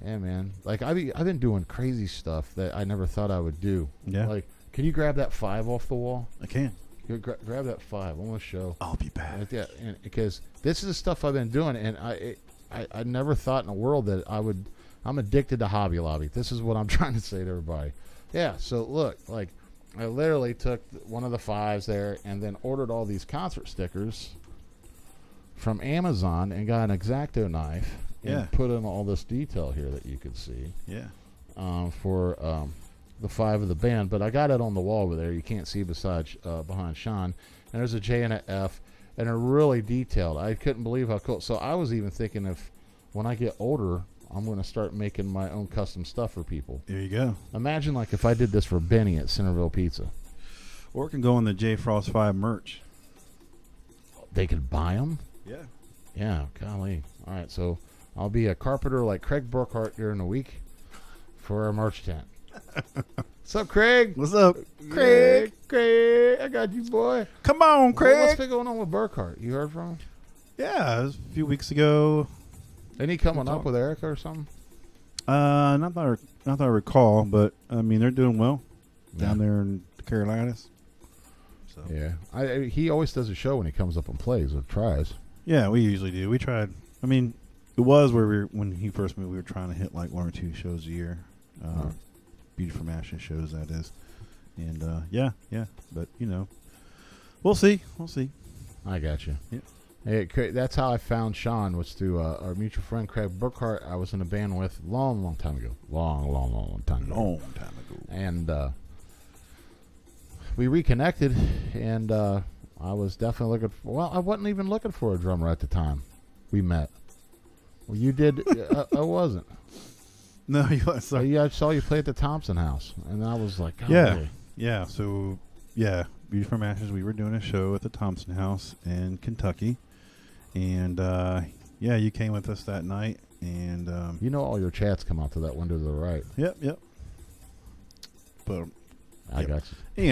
yeah, man. Like I've been doing crazy stuff that I never thought I would do. Yeah. Like, can you grab that 5 off the wall? I can. Grab that 5. I want to show. I'll be back. Like that, because this is the stuff I've been doing, and I never thought in the world that I would. I'm addicted to Hobby Lobby. This is what I'm trying to say to everybody. Yeah. So look, like I literally took one of the 5s there, and then ordered all these concert stickers from Amazon, and got an X-Acto knife, and Yeah. put in all this detail here that you could see Yeah. for the 5 of the band, but I got it on the wall over there. You can't see besides behind Sean. And there's a J and a F, and they're really detailed. I couldn't believe how cool. So I was even thinking if when I get older, I'm going to start making my own custom stuff for people. There you go. Imagine like if I did this for Benny at Centerville Pizza. Or it can go on the J Frost 5 merch. They could buy them. Yeah. Yeah, golly. All right, so I'll be a carpenter like Craig Burkhart during the week for our merch tent. What's up, Craig? What's up, Craig, I got you, boy. Come on, What's been going on with Burkhart? You heard from him? Yeah, it was a few weeks ago. Isn't he coming We'll up talk. with Erica or something? Not that I recall, but I mean they're doing well down there in the Carolinas. So Yeah, he always does a show when he comes up and plays or tries. yeah, we usually do. We tried. I mean, it was where when he first moved, we were trying to hit like 1 or 2 shows a year, Beauty from Ashes shows that is, and yeah. But we'll see. I got you. Yeah. Hey, that's how I found Sean, was through our mutual friend Craig Burkhart. I was in a band with long time ago. Long time ago. And we reconnected, and I was definitely looking for, well, I wasn't even looking for a drummer at the time we met. Well, you did. I wasn't. No, you was. Sorry. Yeah, I saw you play at the Thompson House, and I was like, Yeah. So, Beauty from Ashes, we were doing a show at the Thompson House in Kentucky. And, you came with us that night. And, all your chats come out to that window to the right. Yep. But I got you.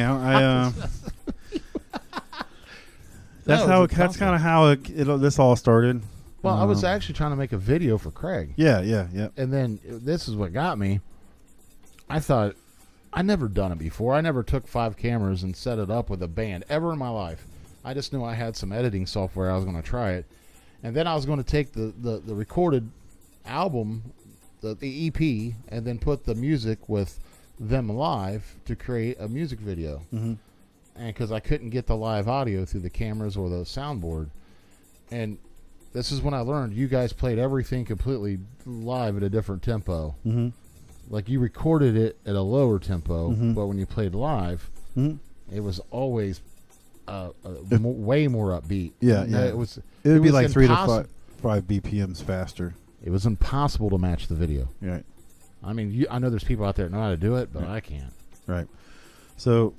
That's kind of how this all started. Well, I was actually trying to make a video for Craig. Yeah. And then this is what got me. I thought, I never done it before. I never took 5 cameras and set it up with a band ever in my life. I just knew I had some editing software. I was going to try it. And then I was going to take the recorded album, the EP, and then put the music with them live to create a music video. Mm-hmm. And because I couldn't get the live audio through the cameras or the soundboard. And this is when I learned you guys played everything completely live at a different tempo. Mm-hmm. Like you recorded it at a lower tempo, mm-hmm. but when you played live, mm-hmm. it was always way more upbeat. Yeah. It would be like impossible. 3 to 5 BPMs faster. It was impossible to match the video. Right. I mean, I know there's people out there that know how to do it, but right. I can't. Right. So,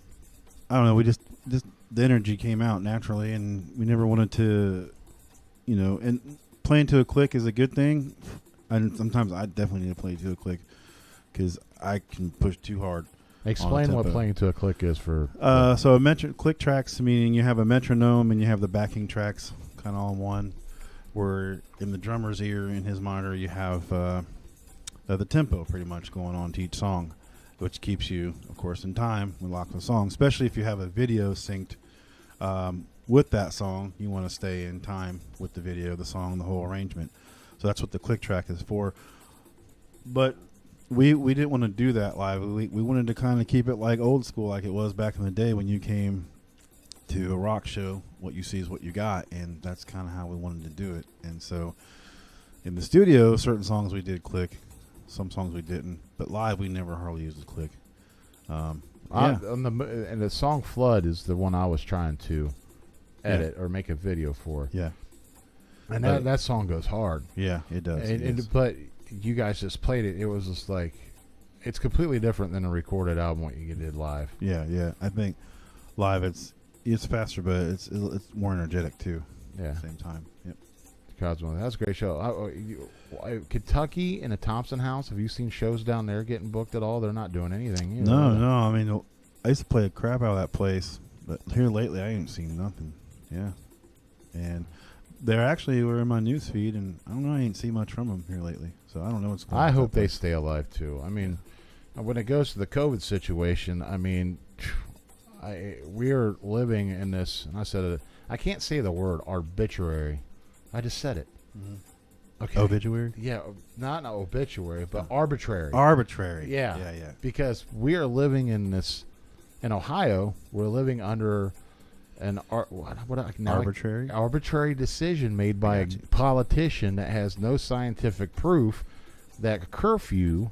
I don't know. We just the energy came out naturally, and we never wanted to, and playing to a click is a good thing. And sometimes I definitely need to play to a click because I can push too hard. Explain what playing to a click is for. So click tracks, meaning you have a metronome and you have the backing tracks kind of all in one. Where in the drummer's ear, in his monitor, you have the tempo pretty much going on to each song, which keeps you, of course, in time when lock the song. Especially if you have a video synced with that song, you want to stay in time with the video, the song, the whole arrangement. So that's what the click track is for. But we didn't want to do that live. We wanted to kind of keep it like old school, like it was back in the day when you came to a rock show. What you see is what you got, and that's kind of how we wanted to do it. And so in the studio, certain songs we did click, some songs we didn't, but live we never hardly used the click. And the song Flood is the one I was trying to edit or make a video for. Yeah. And that song goes hard. Yeah, it does. But you guys just played it. It was just like, it's completely different than a recorded album what you did live. Yeah. I think live it's faster, but it's more energetic too. Yeah. At the same time. Yep. Cosmo, that's a great show. Kentucky and the Thompson House. Have you seen shows down there getting booked at all? They're not doing anything. Either, No. I mean, I used to play a crap out of that place, but here lately I ain't seen nothing. Yeah. And they're actually were in my news feed, and I don't know. I ain't seen much from them here lately, so I don't know what's going on. I hope they stay alive too. I mean, when it goes to the COVID situation, I mean, we are living in this, and I said it. I can't say the word arbitrary. I just said it. Mm-hmm. Okay. Obituary? Yeah, not an obituary, but arbitrary. Arbitrary. Yeah. Yeah. Because we are living in this, in Ohio, we're living under an arbitrary decision made by a politician that has no scientific proof that curfew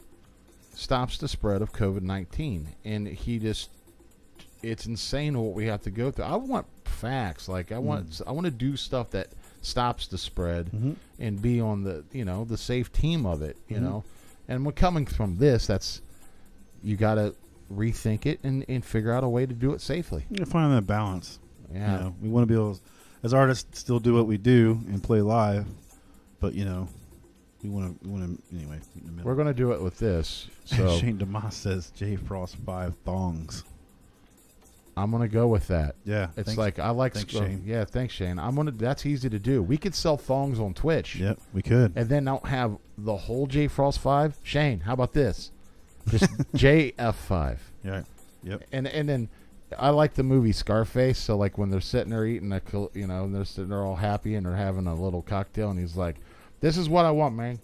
stops the spread of COVID-19. And it's insane what we have to go through. I want facts. Like I want to do stuff that stops the spread and be on the the safe team of it. You know, and when coming from this, that's you got to rethink it and figure out a way to do it safely. You find that balance. Yeah, we want to be able, as artists, still do what we do and play live, but we want to anyway. We're going to do it with this. So Shane DeMoss says J Frost 5 thongs. I'm gonna go with that. Yeah. It's thanks. like I like. Thanks, Shane. Yeah, thanks, Shane. That's easy to do. We could sell thongs on Twitch. Yep, we could. And then don't have the whole J Frost 5. Shane, how about this? Just JF5. Yeah. Yep. And then I like the movie Scarface. So like when they're sitting there eating and they're sitting there all happy and they're having a little cocktail, and he's like, "This is what I want, man.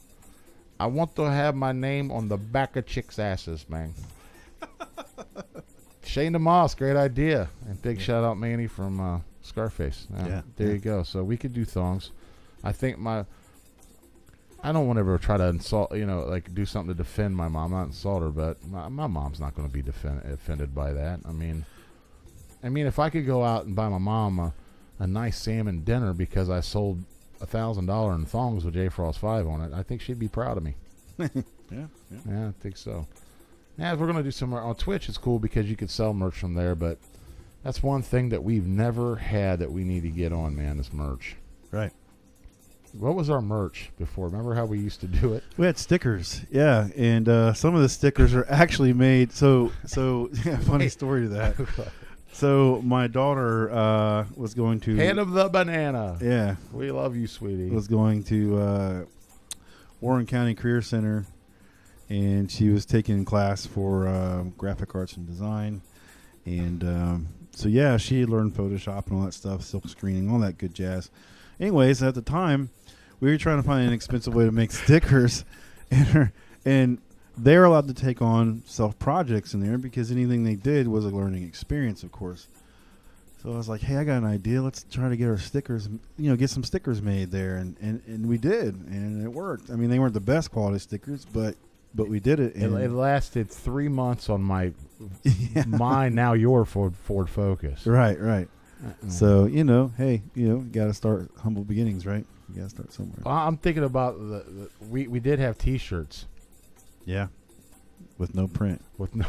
I want to have my name on the back of chicks' asses, man." Shane DeMoss, great idea. And big shout out Manny from Scarface. There you go. So we could do thongs. I think I don't want to ever try to insult, like do something to defend my mom. Not insult her, but my mom's not going to be offended by that. I mean, if I could go out and buy my mom a nice salmon dinner because I sold $1,000 in thongs with J Frost 5 on it, I think she'd be proud of me. Yeah. Yeah, I think so. Yeah, if we're going to do some on Twitch, it's cool because you could sell merch from there, but that's one thing that we've never had that we need to get on, man, is merch. Right. What was our merch before? Remember how we used to do it? We had stickers, yeah, and some of the stickers are actually made. So yeah, funny story to that. So my daughter was going to Hand of the banana. Yeah, We love you, sweetie. was going to Warren County Career Center, and she was taking class for graphic arts and design, and so yeah, she had learned Photoshop and all that stuff, silk screening, all that good jazz. Anyways, at the time, we were trying to find an inexpensive way to make stickers, and they were allowed to take on self-projects in there because anything they did was a learning experience, of course. So I was like, hey, I got an idea. Let's try to get our stickers, get some stickers made there. And we did, and it worked. I mean, they weren't the best quality stickers, but we did it. And It lasted 3 months on my mine, now your Ford Focus. Right. So, hey, you got to start humble beginnings, right? You got to start somewhere. I'm thinking about we did have T-shirts. Yeah. With no print. With no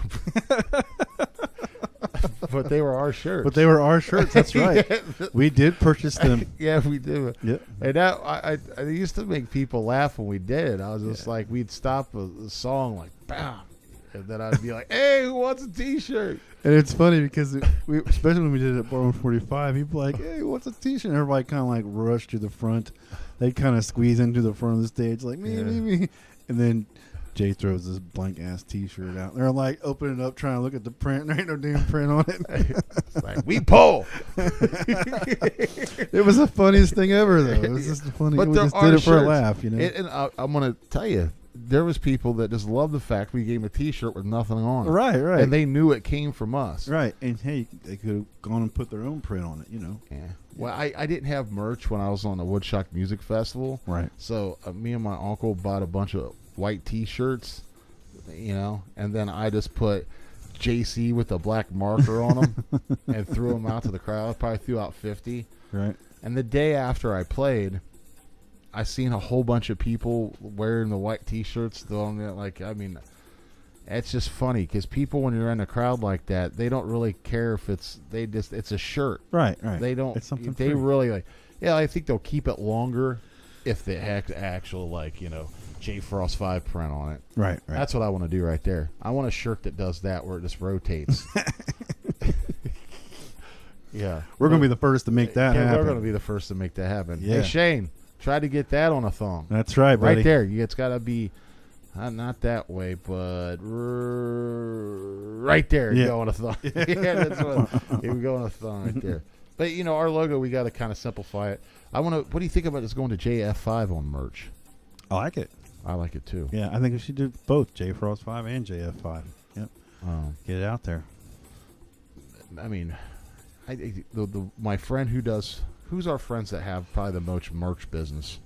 but they were our shirts. But they were our shirts. That's right. We did purchase them. Yeah, we did. Yep. And that I used to make people laugh when we did it. I was just like, we'd stop a song like, bam, and then I'd be like, hey, who wants a T-shirt? And it's funny because especially when we did it at Bar 145, people were like, hey, what's a T-shirt? And everybody kind of like rushed to the front. They'd kind of squeeze into the front of the stage like, me. And then Jay throws this blank ass T-shirt out. They're like opening it up, trying to look at the print. There ain't no damn print on it. It's like, we pull. It was the funniest thing ever, though. It was just funny. But we there just are did it for a shirts. laugh, And I'm going to tell you, there was people that just loved the fact we gave them a T-shirt with nothing on it. Right. And they knew it came from us. Right. And hey, they could have gone and put their own print on it, Yeah. Well, I didn't have merch when I was on the Woodstock Music Festival. Right. So me and my uncle bought a bunch of white T-shirts, and then I just put JC with a black marker on them and threw them out to the crowd. I probably threw out 50. Right. And the day after I played, I seen a whole bunch of people wearing the white T-shirts. It's just funny because people, when you're in a crowd like that, they don't really care if it's a shirt. Right. They don't. It's something They free. really like. Yeah, I think they'll keep it longer if they have actual J Frost 5 print on it. Right. That's what I want to do right there. I want a shirt that does that where it just rotates. Yeah, We're going to be the first to make that happen. We're going to be the first to make that happen. Yeah. Hey, Shane, try to get that on a thong. That's right, buddy. Right there. It's got to be not that way, but right there. Yeah. Go on a thong. Yeah, that's what. Here we go on a thong right there. But our logo, we got to kind of simplify it. What do you think about just going to JF5 on merch? I like it. I like it too. Yeah, I think we should do both J Frost 5 and JF5. Yep. Get it out there. I mean, my friend who's our friends that have probably the most merch business?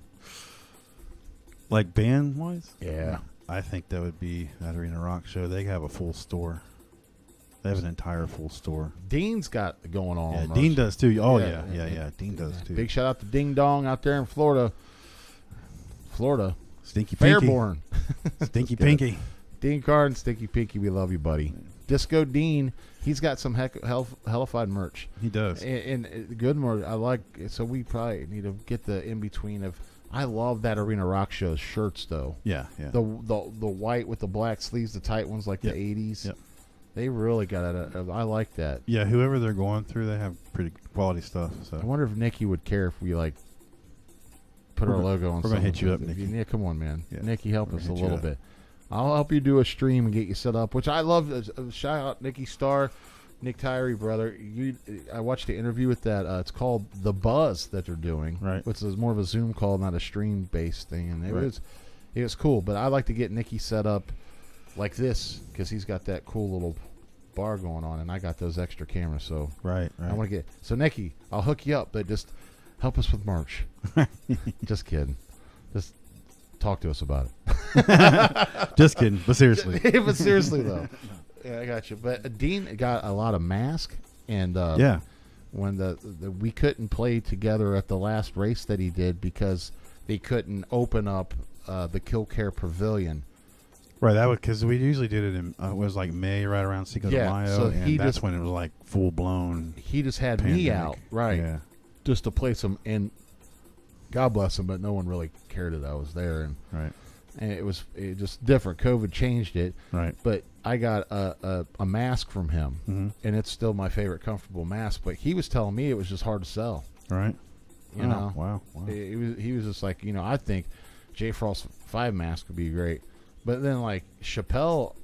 Like band wise? Yeah. I think that would be that Arena Rock show. They have a full store. They have an entire full store. Dean's got it going on. Yeah, merch. Dean does too. Oh, Yeah. yeah. Dean does too. Big shout out to Ding Dong out there in Florida. Stinky Pinky. Fairborn. Stinky Good. Pinky. Dean Carr and Stinky Pinky, we love you, buddy. Disco Dean, he's got some hellified merch. He does. And good merch. I like. So we probably need to get the in between of. I love that Arena Rock Show's shirts though. Yeah. The white with the black sleeves, the tight ones like Yep. the 80s. Yep. They really got it. I like that. Yeah, whoever they're going through, they have pretty quality stuff. I So wonder if Nikki would care if we like put We're our go- logo on. we're gonna hit something. you up, Nikki. Yeah, come on, man. Yeah, Nikki, help we're us a gonna hit you little up. bit. I'll help you do a stream and get you set up. Which I love. Shout out Nikki Starr, Nick Tyree, brother. I watched the interview with that. It's called The Buzz that they're doing, Right. which is more of a Zoom call, not a stream based thing, and it Right. was cool. But I like to get Nikki set up like this because he's got that cool little bar going on, and I got those extra cameras. So right. I want to get Nikki. I'll hook you up, but just help us with merch. Just kidding. Just talk to us about it. Just kidding, but seriously. But seriously though, yeah, I got you. But Dean got a lot of masks, and Yeah. when we couldn't play together at the last race that he did because they couldn't open up the Killcare Pavilion. Right, that was because we usually did it in it was like May, right around Cinco de Yeah, Mayo, so and he that's just- when it was like full blown. He just had me out, right, Yeah, just to play some. And God bless him, but no one really cared that I was there, right, and it was just different. COVID changed it, right. but I got a mask from him, Mm-hmm. and it's still my favorite comfortable mask. But he was telling me it was just hard to sell. Right. You know, Wow. he was just like, I think J Frost 5 mask would be great. But then like Chappelle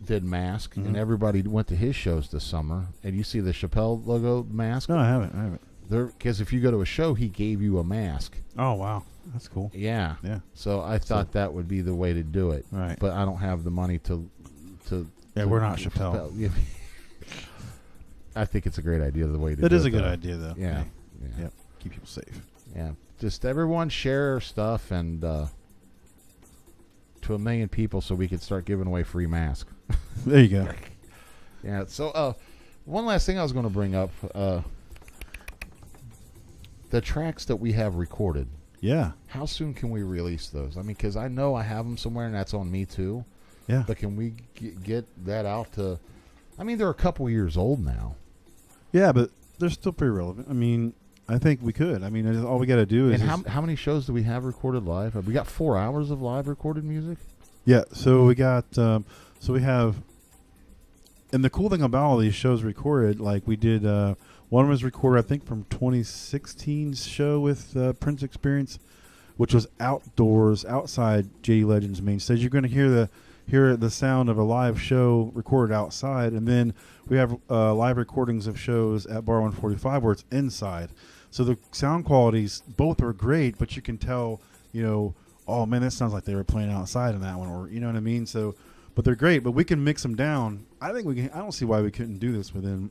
did mask, and everybody went to his shows this summer, and you see the Chappelle logo mask. No, I haven't. Because if you go to a show, he gave you a mask. Oh wow, that's cool. Yeah. Yeah. So I thought that would be the way to do it. Right. But I don't have the money to. Yeah, we're not Chappelle. Yeah. I think it's a great idea the way to. That do is it, a good though. idea, though. Yeah. Hey, Yeah. Yep. Keep people safe. Yeah. Just everyone share stuff and to 1 million people so we could start giving away free masks. There you go. Yeah. So one last thing I was going to bring up. The tracks that we have recorded. Yeah. How soon can we release those? I mean, because I know I have them somewhere, and that's on me too. Yeah. But can we get that out to? I mean, they're a couple years old now. Yeah, but they're still pretty relevant. I mean, I think we could. I mean, all we got to do is. And how many shows do we have recorded live? Have we got 4 hours of live recorded music? Yeah. So we got. So we have. And the cool thing about all these shows recorded, like we did. One was recorded, I think, from 2016's show with Prince Experience, which was outdoors, outside JD Legends main stage. You're going to hear the sound of a live show recorded outside, and then we have live recordings of shows at Bar 145 where it's inside. So the sound qualities both are great, but you can tell, oh man, that sounds like they were playing outside in that one, or you know what I mean. So, but they're great. But we can mix them down. I think we can. I don't see why we couldn't do this within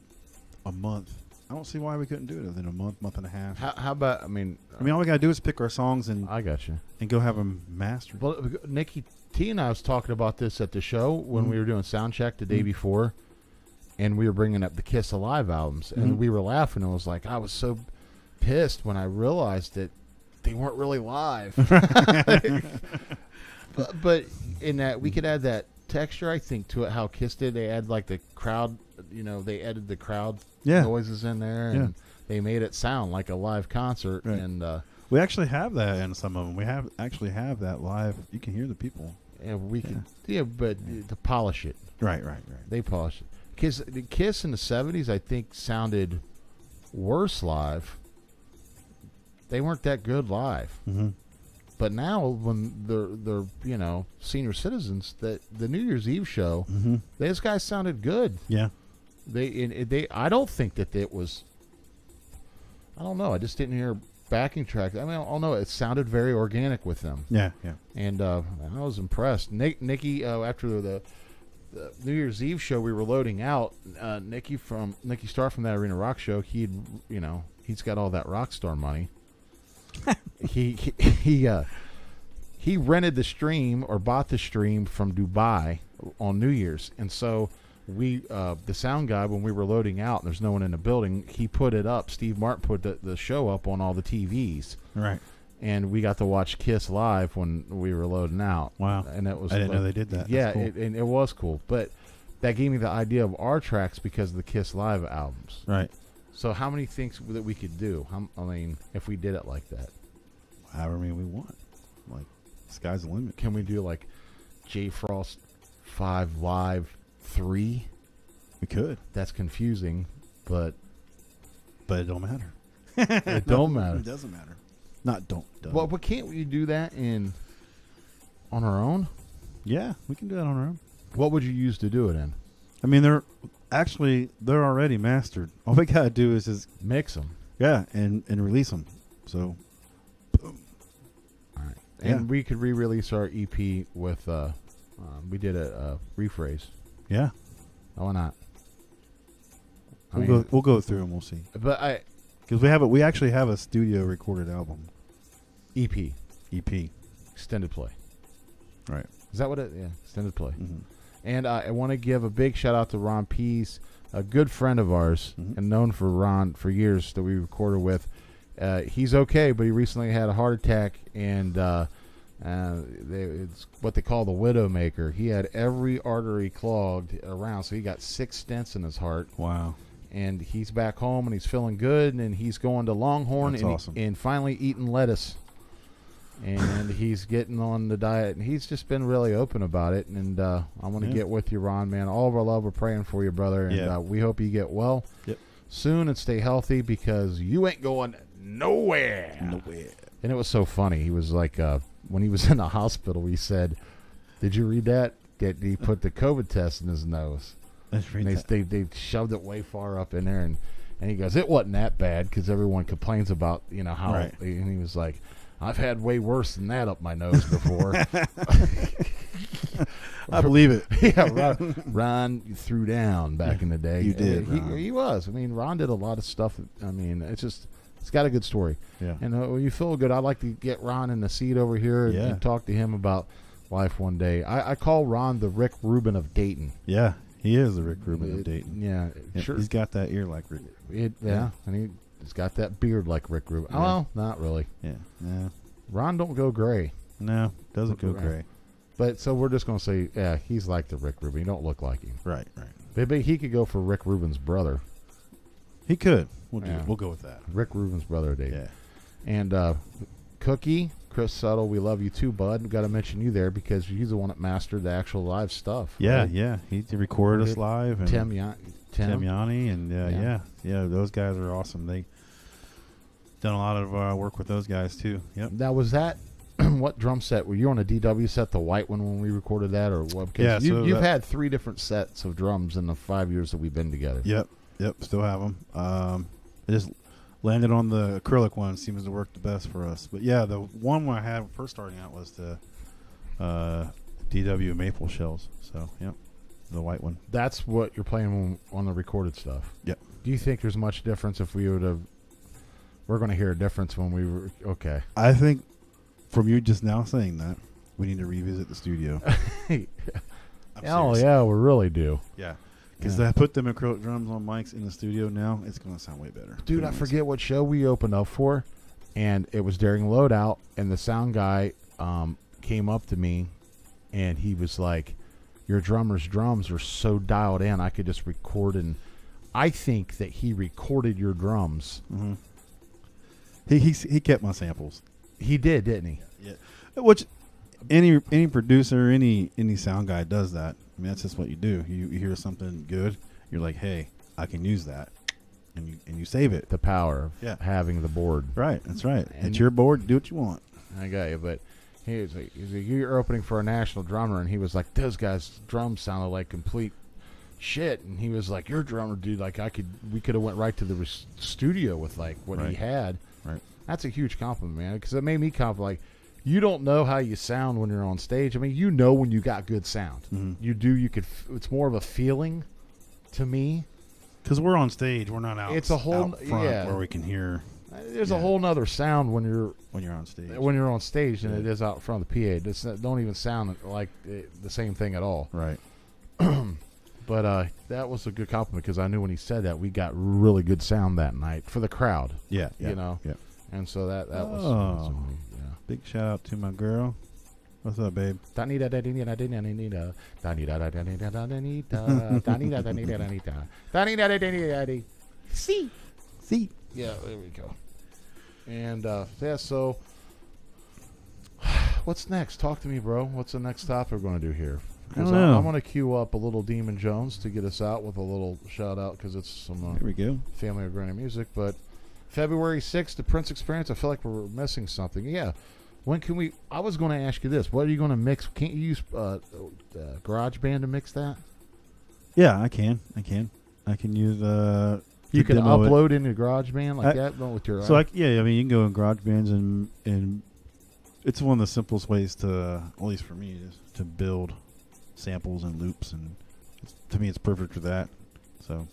a month. I don't see why we couldn't do it within a month and a half. How about? I mean, all we gotta do is pick our songs and I got you. go have them mastered. Well, Nikki T and I was talking about this at the show when we were doing sound check the day before, and we were bringing up the Kiss Alive albums, and we were laughing. And it was like I was so pissed when I realized that they weren't really live. but in that we could add that texture, I think, to it. How Kiss did, they add like the crowd. They added the crowd noises in there, and they made it sound like a live concert. Right. And We actually have that in some of them. We have that live. You can hear the people. and we could, but to polish it. Right. They polished it. The Kiss in the 70s, I think, sounded worse live. They weren't that good live. Mm-hmm. But now, when they're senior citizens, that the New Year's Eve show, those guys sounded good. Yeah. I don't think that it was. I don't know. I just didn't hear backing tracks. I mean, I don't know. It sounded very organic with them. Yeah. And I was impressed. Nikki, after the New Year's Eve show, we were loading out. Nikki Starr from that Arena Rock show. He's got all that rock star money. he rented the stream or bought the stream from Dubai on New Year's, and so we the sound guy, when we were loading out and there's no one in the building, he put it up. Steve Martin put the show up on all the TVs. Right. And we got to watch Kiss live when we were loading out. Wow. And it was I didn't know they did that. Yeah, That's cool. it was cool. But that gave me the idea of our tracks because of the Kiss live albums. Right. So how many things that we could do? If we did it like that. However many we want. Like, sky's the limit. Can we do like J Frost 5 Live 3? We could, That's confusing, but but it don't matter. it don't matter. It doesn't matter. Not don't. Well, but can't we do that on our own? Yeah, we can do that on our own. What would you use to do it in? I mean, they're already mastered. All we gotta do is just Mix them. and release them. So, boom. All right. Yeah. And we could re-release our EP with, we did a rephrase. Yeah, Why not? we'll go through and we'll see. But Because we actually have a studio recorded album EP, EP. extended play. Right. Is that what it? Yeah, extended play. Mm-hmm. And I want to give a big shout out to Ron Pease, a good friend of ours, Mhm. and known for Ron for years that we recorded with. He's okay, but he recently had a heart attack, and it's what they call the widowmaker. He had every artery clogged around, so he got 6 stents in his heart. Wow. And he's back home, and he's feeling good, and he's going to Longhorn That's and, awesome. and finally eating lettuce. And he's getting on the diet, and he's just been really open about it. And I want to Yeah. get with you, Ron, man. All of our love, we're praying for you, brother. And Yeah. we hope you get well Yep. soon and stay healthy, because you ain't going nowhere. Nowhere. And it was so funny. He was like, when he was in the hospital, he said, "Did you read that? That he put the COVID test in his nose." Let's read And that. they shoved it way far up in there, and he goes, "It wasn't that bad," because everyone complains about how. Right. And he was like, "I've had way worse than that up my nose before." I believe it. Yeah, Ron threw down back in the day. You did, He, Ron. he was. I mean, Ron did a lot of stuff. I mean, it's got a good story. Yeah. And when you feel good, I'd like to get Ron in the seat over here and, Yeah. and talk to him about life one day. I call Ron the Rick Rubin of Dayton. Yeah. He is the Rick Rubin of Dayton. Yeah, Yeah, sure. He's got that ear like Rick. Yeah, and he's got that beard like Rick Rubin. Yeah. Oh, well, not really. Yeah. Yeah. Ron don't go gray. No, doesn't go Right. gray. But so we're just going to say, yeah, he's like the Rick Rubin. He don't look like him. Right. Right. Maybe he could go for Rick Rubin's brother. He could. Yeah. We'll go with that. Rick Rubin's brother, Dave. Yeah. And Cookie, Chris Suttle, we love you too, bud. We've got to mention you there because he's the one that mastered the actual live stuff. Yeah. right? Yeah. He recorded us live. And Tim Tim Yanni, and Yeah. yeah, those guys are awesome. They done a lot of work with those guys too. Yep. Now, was that what drum set? Were you on a DW set, the white one, when we recorded that, or what? Because Yeah, so you've that- had 3 different sets of drums in the 5 years that we've been together. Yep. Still have them. I just landed on the acrylic one. Seems to work the best for us. But yeah, the one I had first starting out was the DW maple shells. So yep, the white one. That's what you're playing on the recorded stuff. Yep. Do you think there's much difference if we would have? We're going to hear a difference when we were okay. I think from you just now saying that, we need to revisit the studio. I'm Oh serious. yeah, we really do. Yeah. Because Yeah. I put them acrylic drums on mics in the studio now, it's going to sound way better. Dude, I forget what show we opened up for, and it was during loadout, and the sound guy came up to me, and he was like, "Your drummer's drums are so dialed in, I could just record." And I think that he recorded your drums. Mm-hmm. He kept my samples. He did, didn't he? Yeah. Which any producer, any sound guy does that. I mean, that's just what you do. You hear something good, you're like, hey, I can use that, and you save it. The power of Yeah. having the board. Right. That's right. And- It's your board. Do what you want. I got you, but he was like, "You're opening for a national drummer," and he was like, "Those guys' drums sounded like complete shit." And he was like, "Your drummer, dude, like we could have went right to the studio with like what he Right. had." Right. That's a huge compliment, man, because it made me compliment. Like, you don't know how you sound when you're on stage. I mean, you know when you got good sound. Mhm. You do. You could. It's more of a feeling, to me. Because we're on stage, we're not out. It's a whole- out front yeah. where we can hear There's a Yeah. whole nother sound when you're on stage. on stage than Yeah. it is out front of the PA. It don't even sound like the same thing at all. Right. But that was a good compliment because I knew when he said that we got really good sound that night for the crowd, Yeah. you know. Yeah. And so that was Oh. awesome. Yeah. Big shout out to my girl. What's up, babe? See. See. Yeah, there we go. And yeah, so what's next? Talk to me, bro. What's the next topic we're going to do here? because don't know. I want to queue up a little Demon Jones to get us out with a little shout out because it's some Here we go. family of granny music. But February 6th, the Prince Experience. I feel like we're missing something. Yeah. When can we? I was going to ask you this. What are you going to mix? Can't you use GarageBand to mix that? Yeah, I can. I can use You can demo it. upload into GarageBand like that with your. So yeah, I mean, you can go in GarageBands and it's one of the simplest ways to, at least for me, is to build samples and loops, and to me, it's perfect for that. So,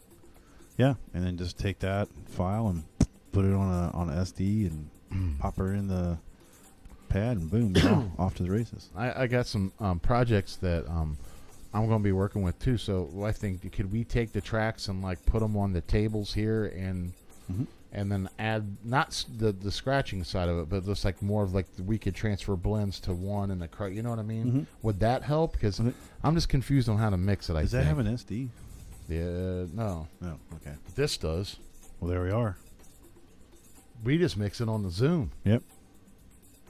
yeah, and then just take that file and put it on a SD and pop her in the pad, and boom, you're off to the races. I got some projects that I'm going to be working with too. So I think could we take the tracks and like put them on the tables here and then add not the scratching side of it, but just like more of like we could transfer blends to one and the you know what I mean? Would that help? Because I'm just confused on how to mix it. Does that have an SD? Yeah, no. No. Okay. This does. Well, there we are. We just mix it on the Zoom. Yep.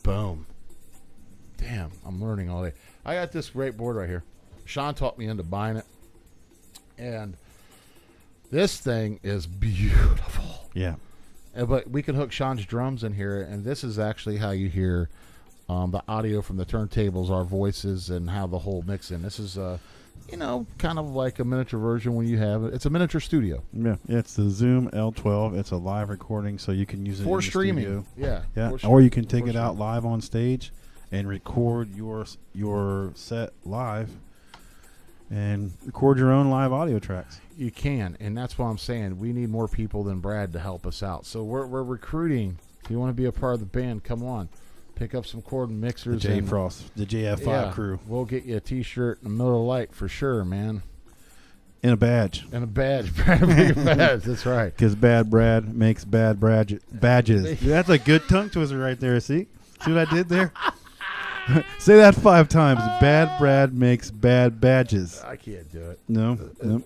Boom. Damn, I'm learning all day. I got this great board right here. Sean talked me into buying it. And this thing is beautiful. Yeah. But we can hook Sean's drums in here, and this is actually how you hear the audio from the turntables, our voices, and how the whole mix in. This is, kind of like a miniature version when you have it. It's a miniature studio. Yeah. It's the Zoom L12. It's a live recording, so you can use it For in the streaming. studio. Yeah. Yeah. For Or you can take for it out streaming. live on stage and record your set live and record your own live audio tracks. You can, and that's what I'm saying. We need more people than Brad to help us out. So we're recruiting. If you want to be a part of the band, come on. Pick up some cord and The mixers. J and, Frost, the JF5 yeah, crew. We'll get you a T-shirt in the middle of the light for sure, man. And a badge. And a badge. Brad, make a badge. That's right. Because Bad Brad makes bad badges. That's a good tongue twister right there. See what I did there? Say that 5 times. Bad Brad makes bad badges. I can't do it. No. Nope.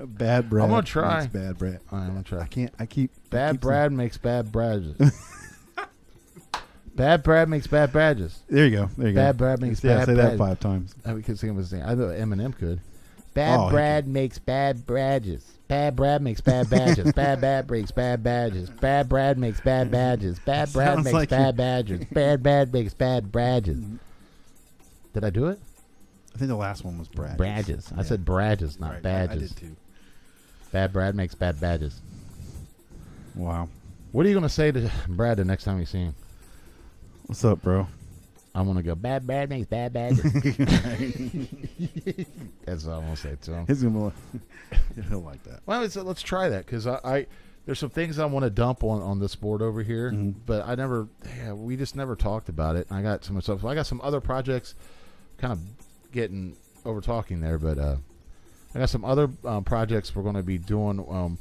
Bad Brad. I'm gonna try. Makes bad Brad. All right, I'm going to try. I can't. I keep. Bad Brad makes bad badges. Bad Brad makes bad badges. There you go. There you Bad go. Brad makes Yeah, bad say badges. that 5 times. We could sing his name. I know Eminem could. Bad Oh, he Brad makes bad badges. Bad Brad makes bad badges. Bad makes bad badges. Bad Brad makes bad badges. Bad Brad Sounds makes like bad badges. Bad makes bad badges. Did I do it? I think the last one was Brad. Badges. I said badges, not Right, badges. I did too. Bad Brad makes bad badges. Wow. What are you going to say to Brad the next time you see him? What's up, bro? I'm going to go, Bad Brad makes bad badges. That's what I'm going to say to him. He's gonna he'll like that. Well, let's try that because I there's some things I want to dump on this board over here, but we just never talked about it. I got some stuff. I got some other projects, kind of getting over talking there, but I got some other projects we're going to be doing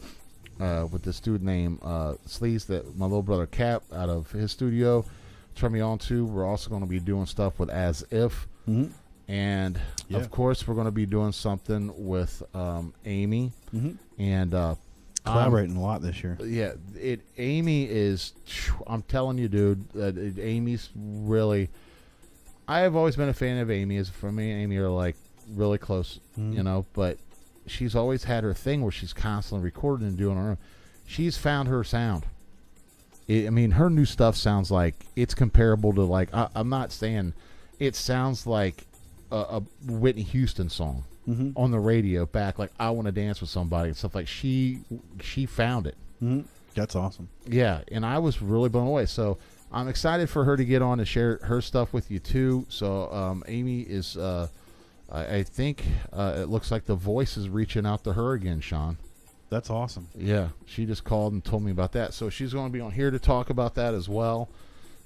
with this dude named Sleaze that my little brother Cap out of his studio turned me on to. We're also going to be doing stuff with As If. And, of course, we're going to be doing something with Amy. And Collaborating a lot this year. yeah, Amy is, I'm telling you, dude, Amy's really, I have always been a fan of Amy. For me and Amy are like really close, but she's always had her thing where she's constantly recording and doing her own. She's found her sound. Her new stuff sounds like it's comparable to like, I'm not saying it sounds like a Whitney Houston song on the radio back, like I Want to Dance with Somebody and stuff. Like she found it. That's awesome. Yeah, and I was really blown away. So I'm excited for her to get on and share her stuff with you too. So Amy is, I think it looks like The Voice is reaching out to her again, Sean. That's awesome. Yeah, she just called and told me about that. So she's going to be on here to talk about that as well.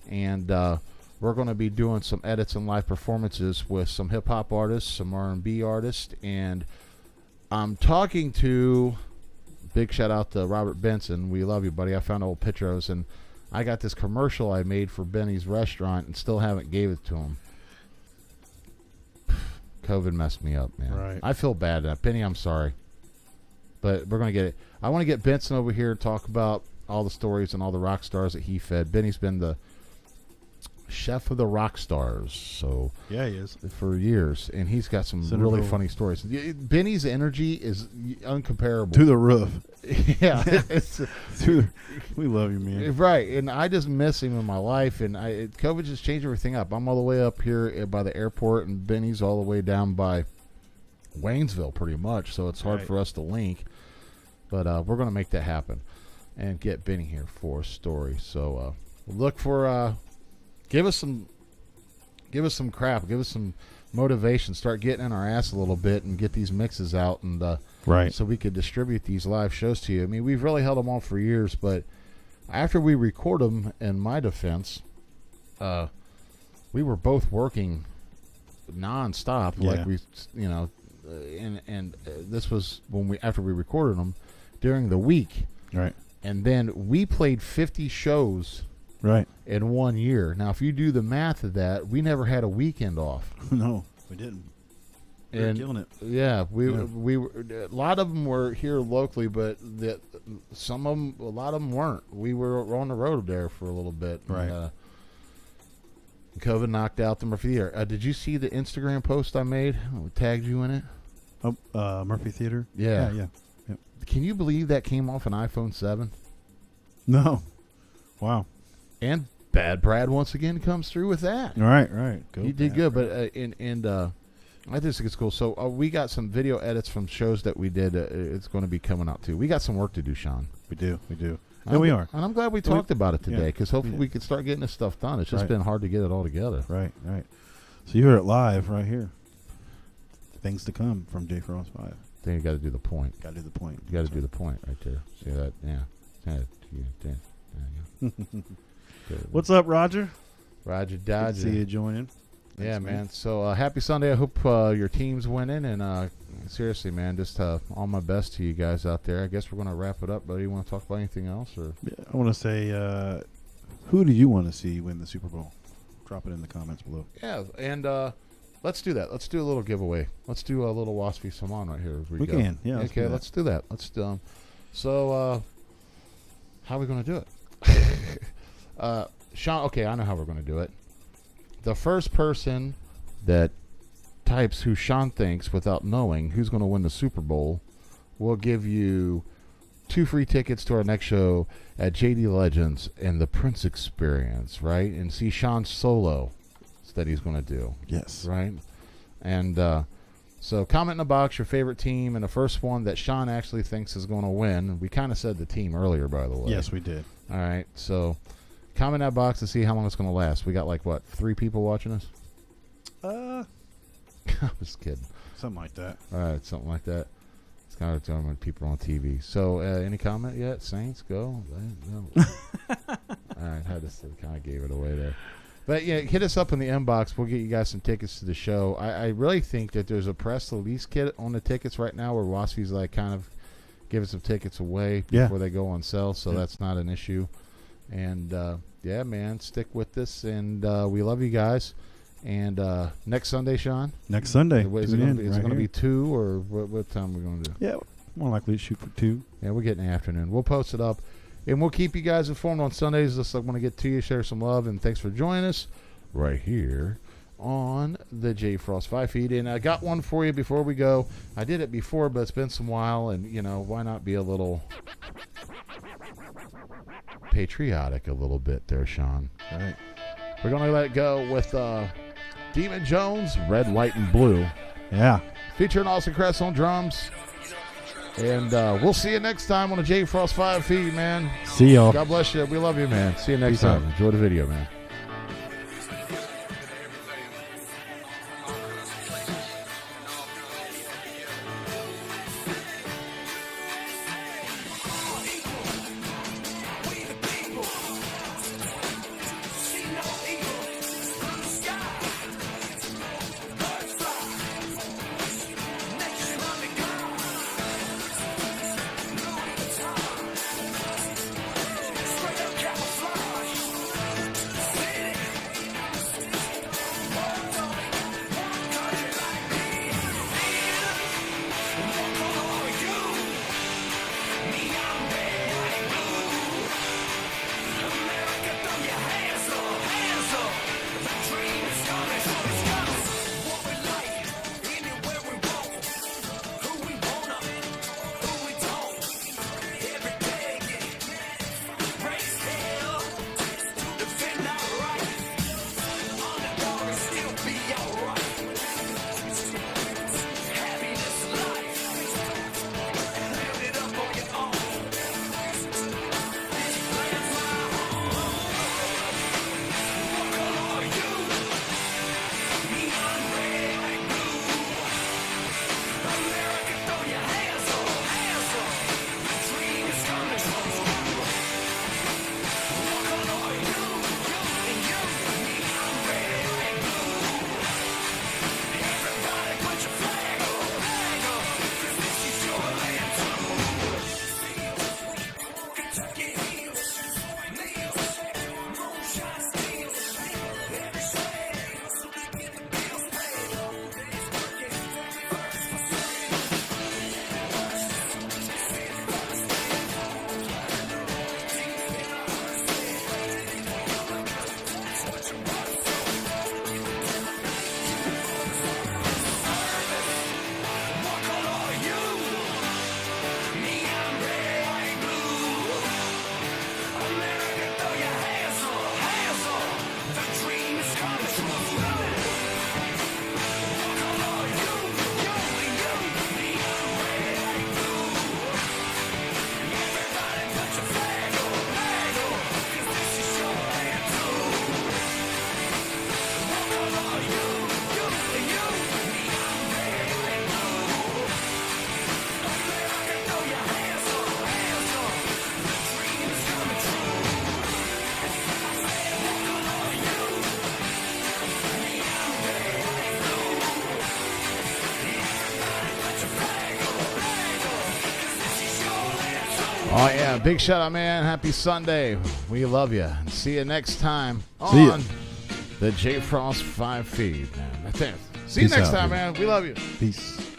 And we're going to be doing some edits and live performances with some hip-hop artists, some R&B artists. And I'm talking to, big shout-out to Robert Benson. We love you, buddy. I found old pictures, and I got this commercial I made for Benny's restaurant and still haven't gave it to him. COVID messed me up, man. Right. I feel bad. Benny, I'm sorry. But we're going to get it. I want to get Benson over here to talk about all the stories and all the rock stars that he fed. Benny's been the chef of the rock stars. So Yeah, he is. for years, and he's got some Centerville. really funny stories. Benny's energy is uncomparable. To the roof. Yeah, it's We love you, man. right, and I just miss him in my life, and COVID just changed everything up. I'm all the way up here by the airport, and Benny's all the way down by Waynesville, pretty much. So it's hard Right. for us to link, but we're going to make that happen and get Benny here for a story. So look for give us some crap, give us some motivation, start getting in our ass a little bit, and get these mixes out, and Right. so we could distribute these live shows to you. I mean, we've really held them on for years, but after we record them, in my defense, we were both working nonstop. Yeah. Like and this was after we recorded them during the week, Right. and then we played 50 shows Right. in 1 year. Now, if you do the math of that, we never had a weekend off. No, we didn't. We were And killing it. yeah, we Yeah. were. A lot of them were here locally, but a lot of them weren't. We were on the road there for a little bit. Right. And, COVID knocked out the Murphy Theater. Did you see the Instagram post I made? I tagged you in it. Oh, Murphy Theater. Yeah. Yeah. Can you believe that came off an iPhone 7? No. Wow. And Bad Brad once again comes through with that. Right. Right. Go He did Pat. good, but I just think it's cool. So we got some video edits from shows that we did. It's going to be coming out too. We got some work to do, Sean. We do. And we are. And I'm glad we talked about it today, yeah. because hopefully Yeah. we can start getting this stuff done. It's just Right. been hard to get it all together. Right. So you heard it live right here. Things to come from J Frost 5. Then you got to do the point. Got to do the point. You got to do the point right there. See that? Yeah. Good. What's up, Roger? Roger Good Dodger. to see you joining. Yeah, Thanks, man. So happy Sunday. I hope your team's winning. And seriously, man, just all my best to you guys out there. I guess we're going to wrap it up, buddy. You want to talk about anything else? Or Yeah, I want to say, who do you want to see win the Super Bowl? Drop it in the comments below. yeah, and let's do that. Let's do a little giveaway. Let's do a little Waspy Saman right here as we We go. can. Yeah. Okay, let's do that. Let's so how are we going to do it? Sean, okay, I know how we're going to do it. The first person that types who Sean thinks without knowing who's going to win the Super Bowl will give you 2 free tickets to our next show at JD Legends and the Prince Experience, right? And see Sean's solo that he's going to do. Yes. Right? And so comment in the box your favorite team, and the first one that Sean actually thinks is going to win. We kind of said the team earlier, by the way. Yes, we did. All right. So comment in that box to see how long it's going to last. We got 3 people watching us? I'm just kidding. Something like that. All right. Something like that. It's kind of talking when people are on TV. So any comment yet? Saints, go. No. All right. I just kind of gave it away there. But yeah, hit us up in the inbox. We'll get you guys some tickets to the show. I really think that there's a press release kit on the tickets right now where Waspy's kind of giving some tickets away before they go on sale, so that's not an issue. And yeah, man, stick with this, and we love you guys. And next Sunday, Sean? Next Sunday. Is it going to be 2, or what time are we going to do? Yeah, more likely to shoot for 2. Yeah, we'll get in the afternoon. We'll post it up. And we'll keep you guys informed on Sundays. Just want to get to you, share some love, and thanks for joining us right here on the J Frost 5 feed. And I got one for you before we go. I did it before, but it's been some while, and why not be a little patriotic a little bit there, Sean? All right. We're gonna let it go with Demon Jones, Red, White, and Blue, Yeah. featuring Austin Kress on drums. And we'll see you next time on the J Frost 5 feed, man. See y'all. God bless you. We love you, man. See you next Peace time. out. Enjoy the video, man. Oh, yeah. Big shout out, man. Happy Sunday. We love you. And see you next time See ya. on the J Frost 5 feed, man. That's it. See you Peace next out, time, dude. man. We love you. Peace.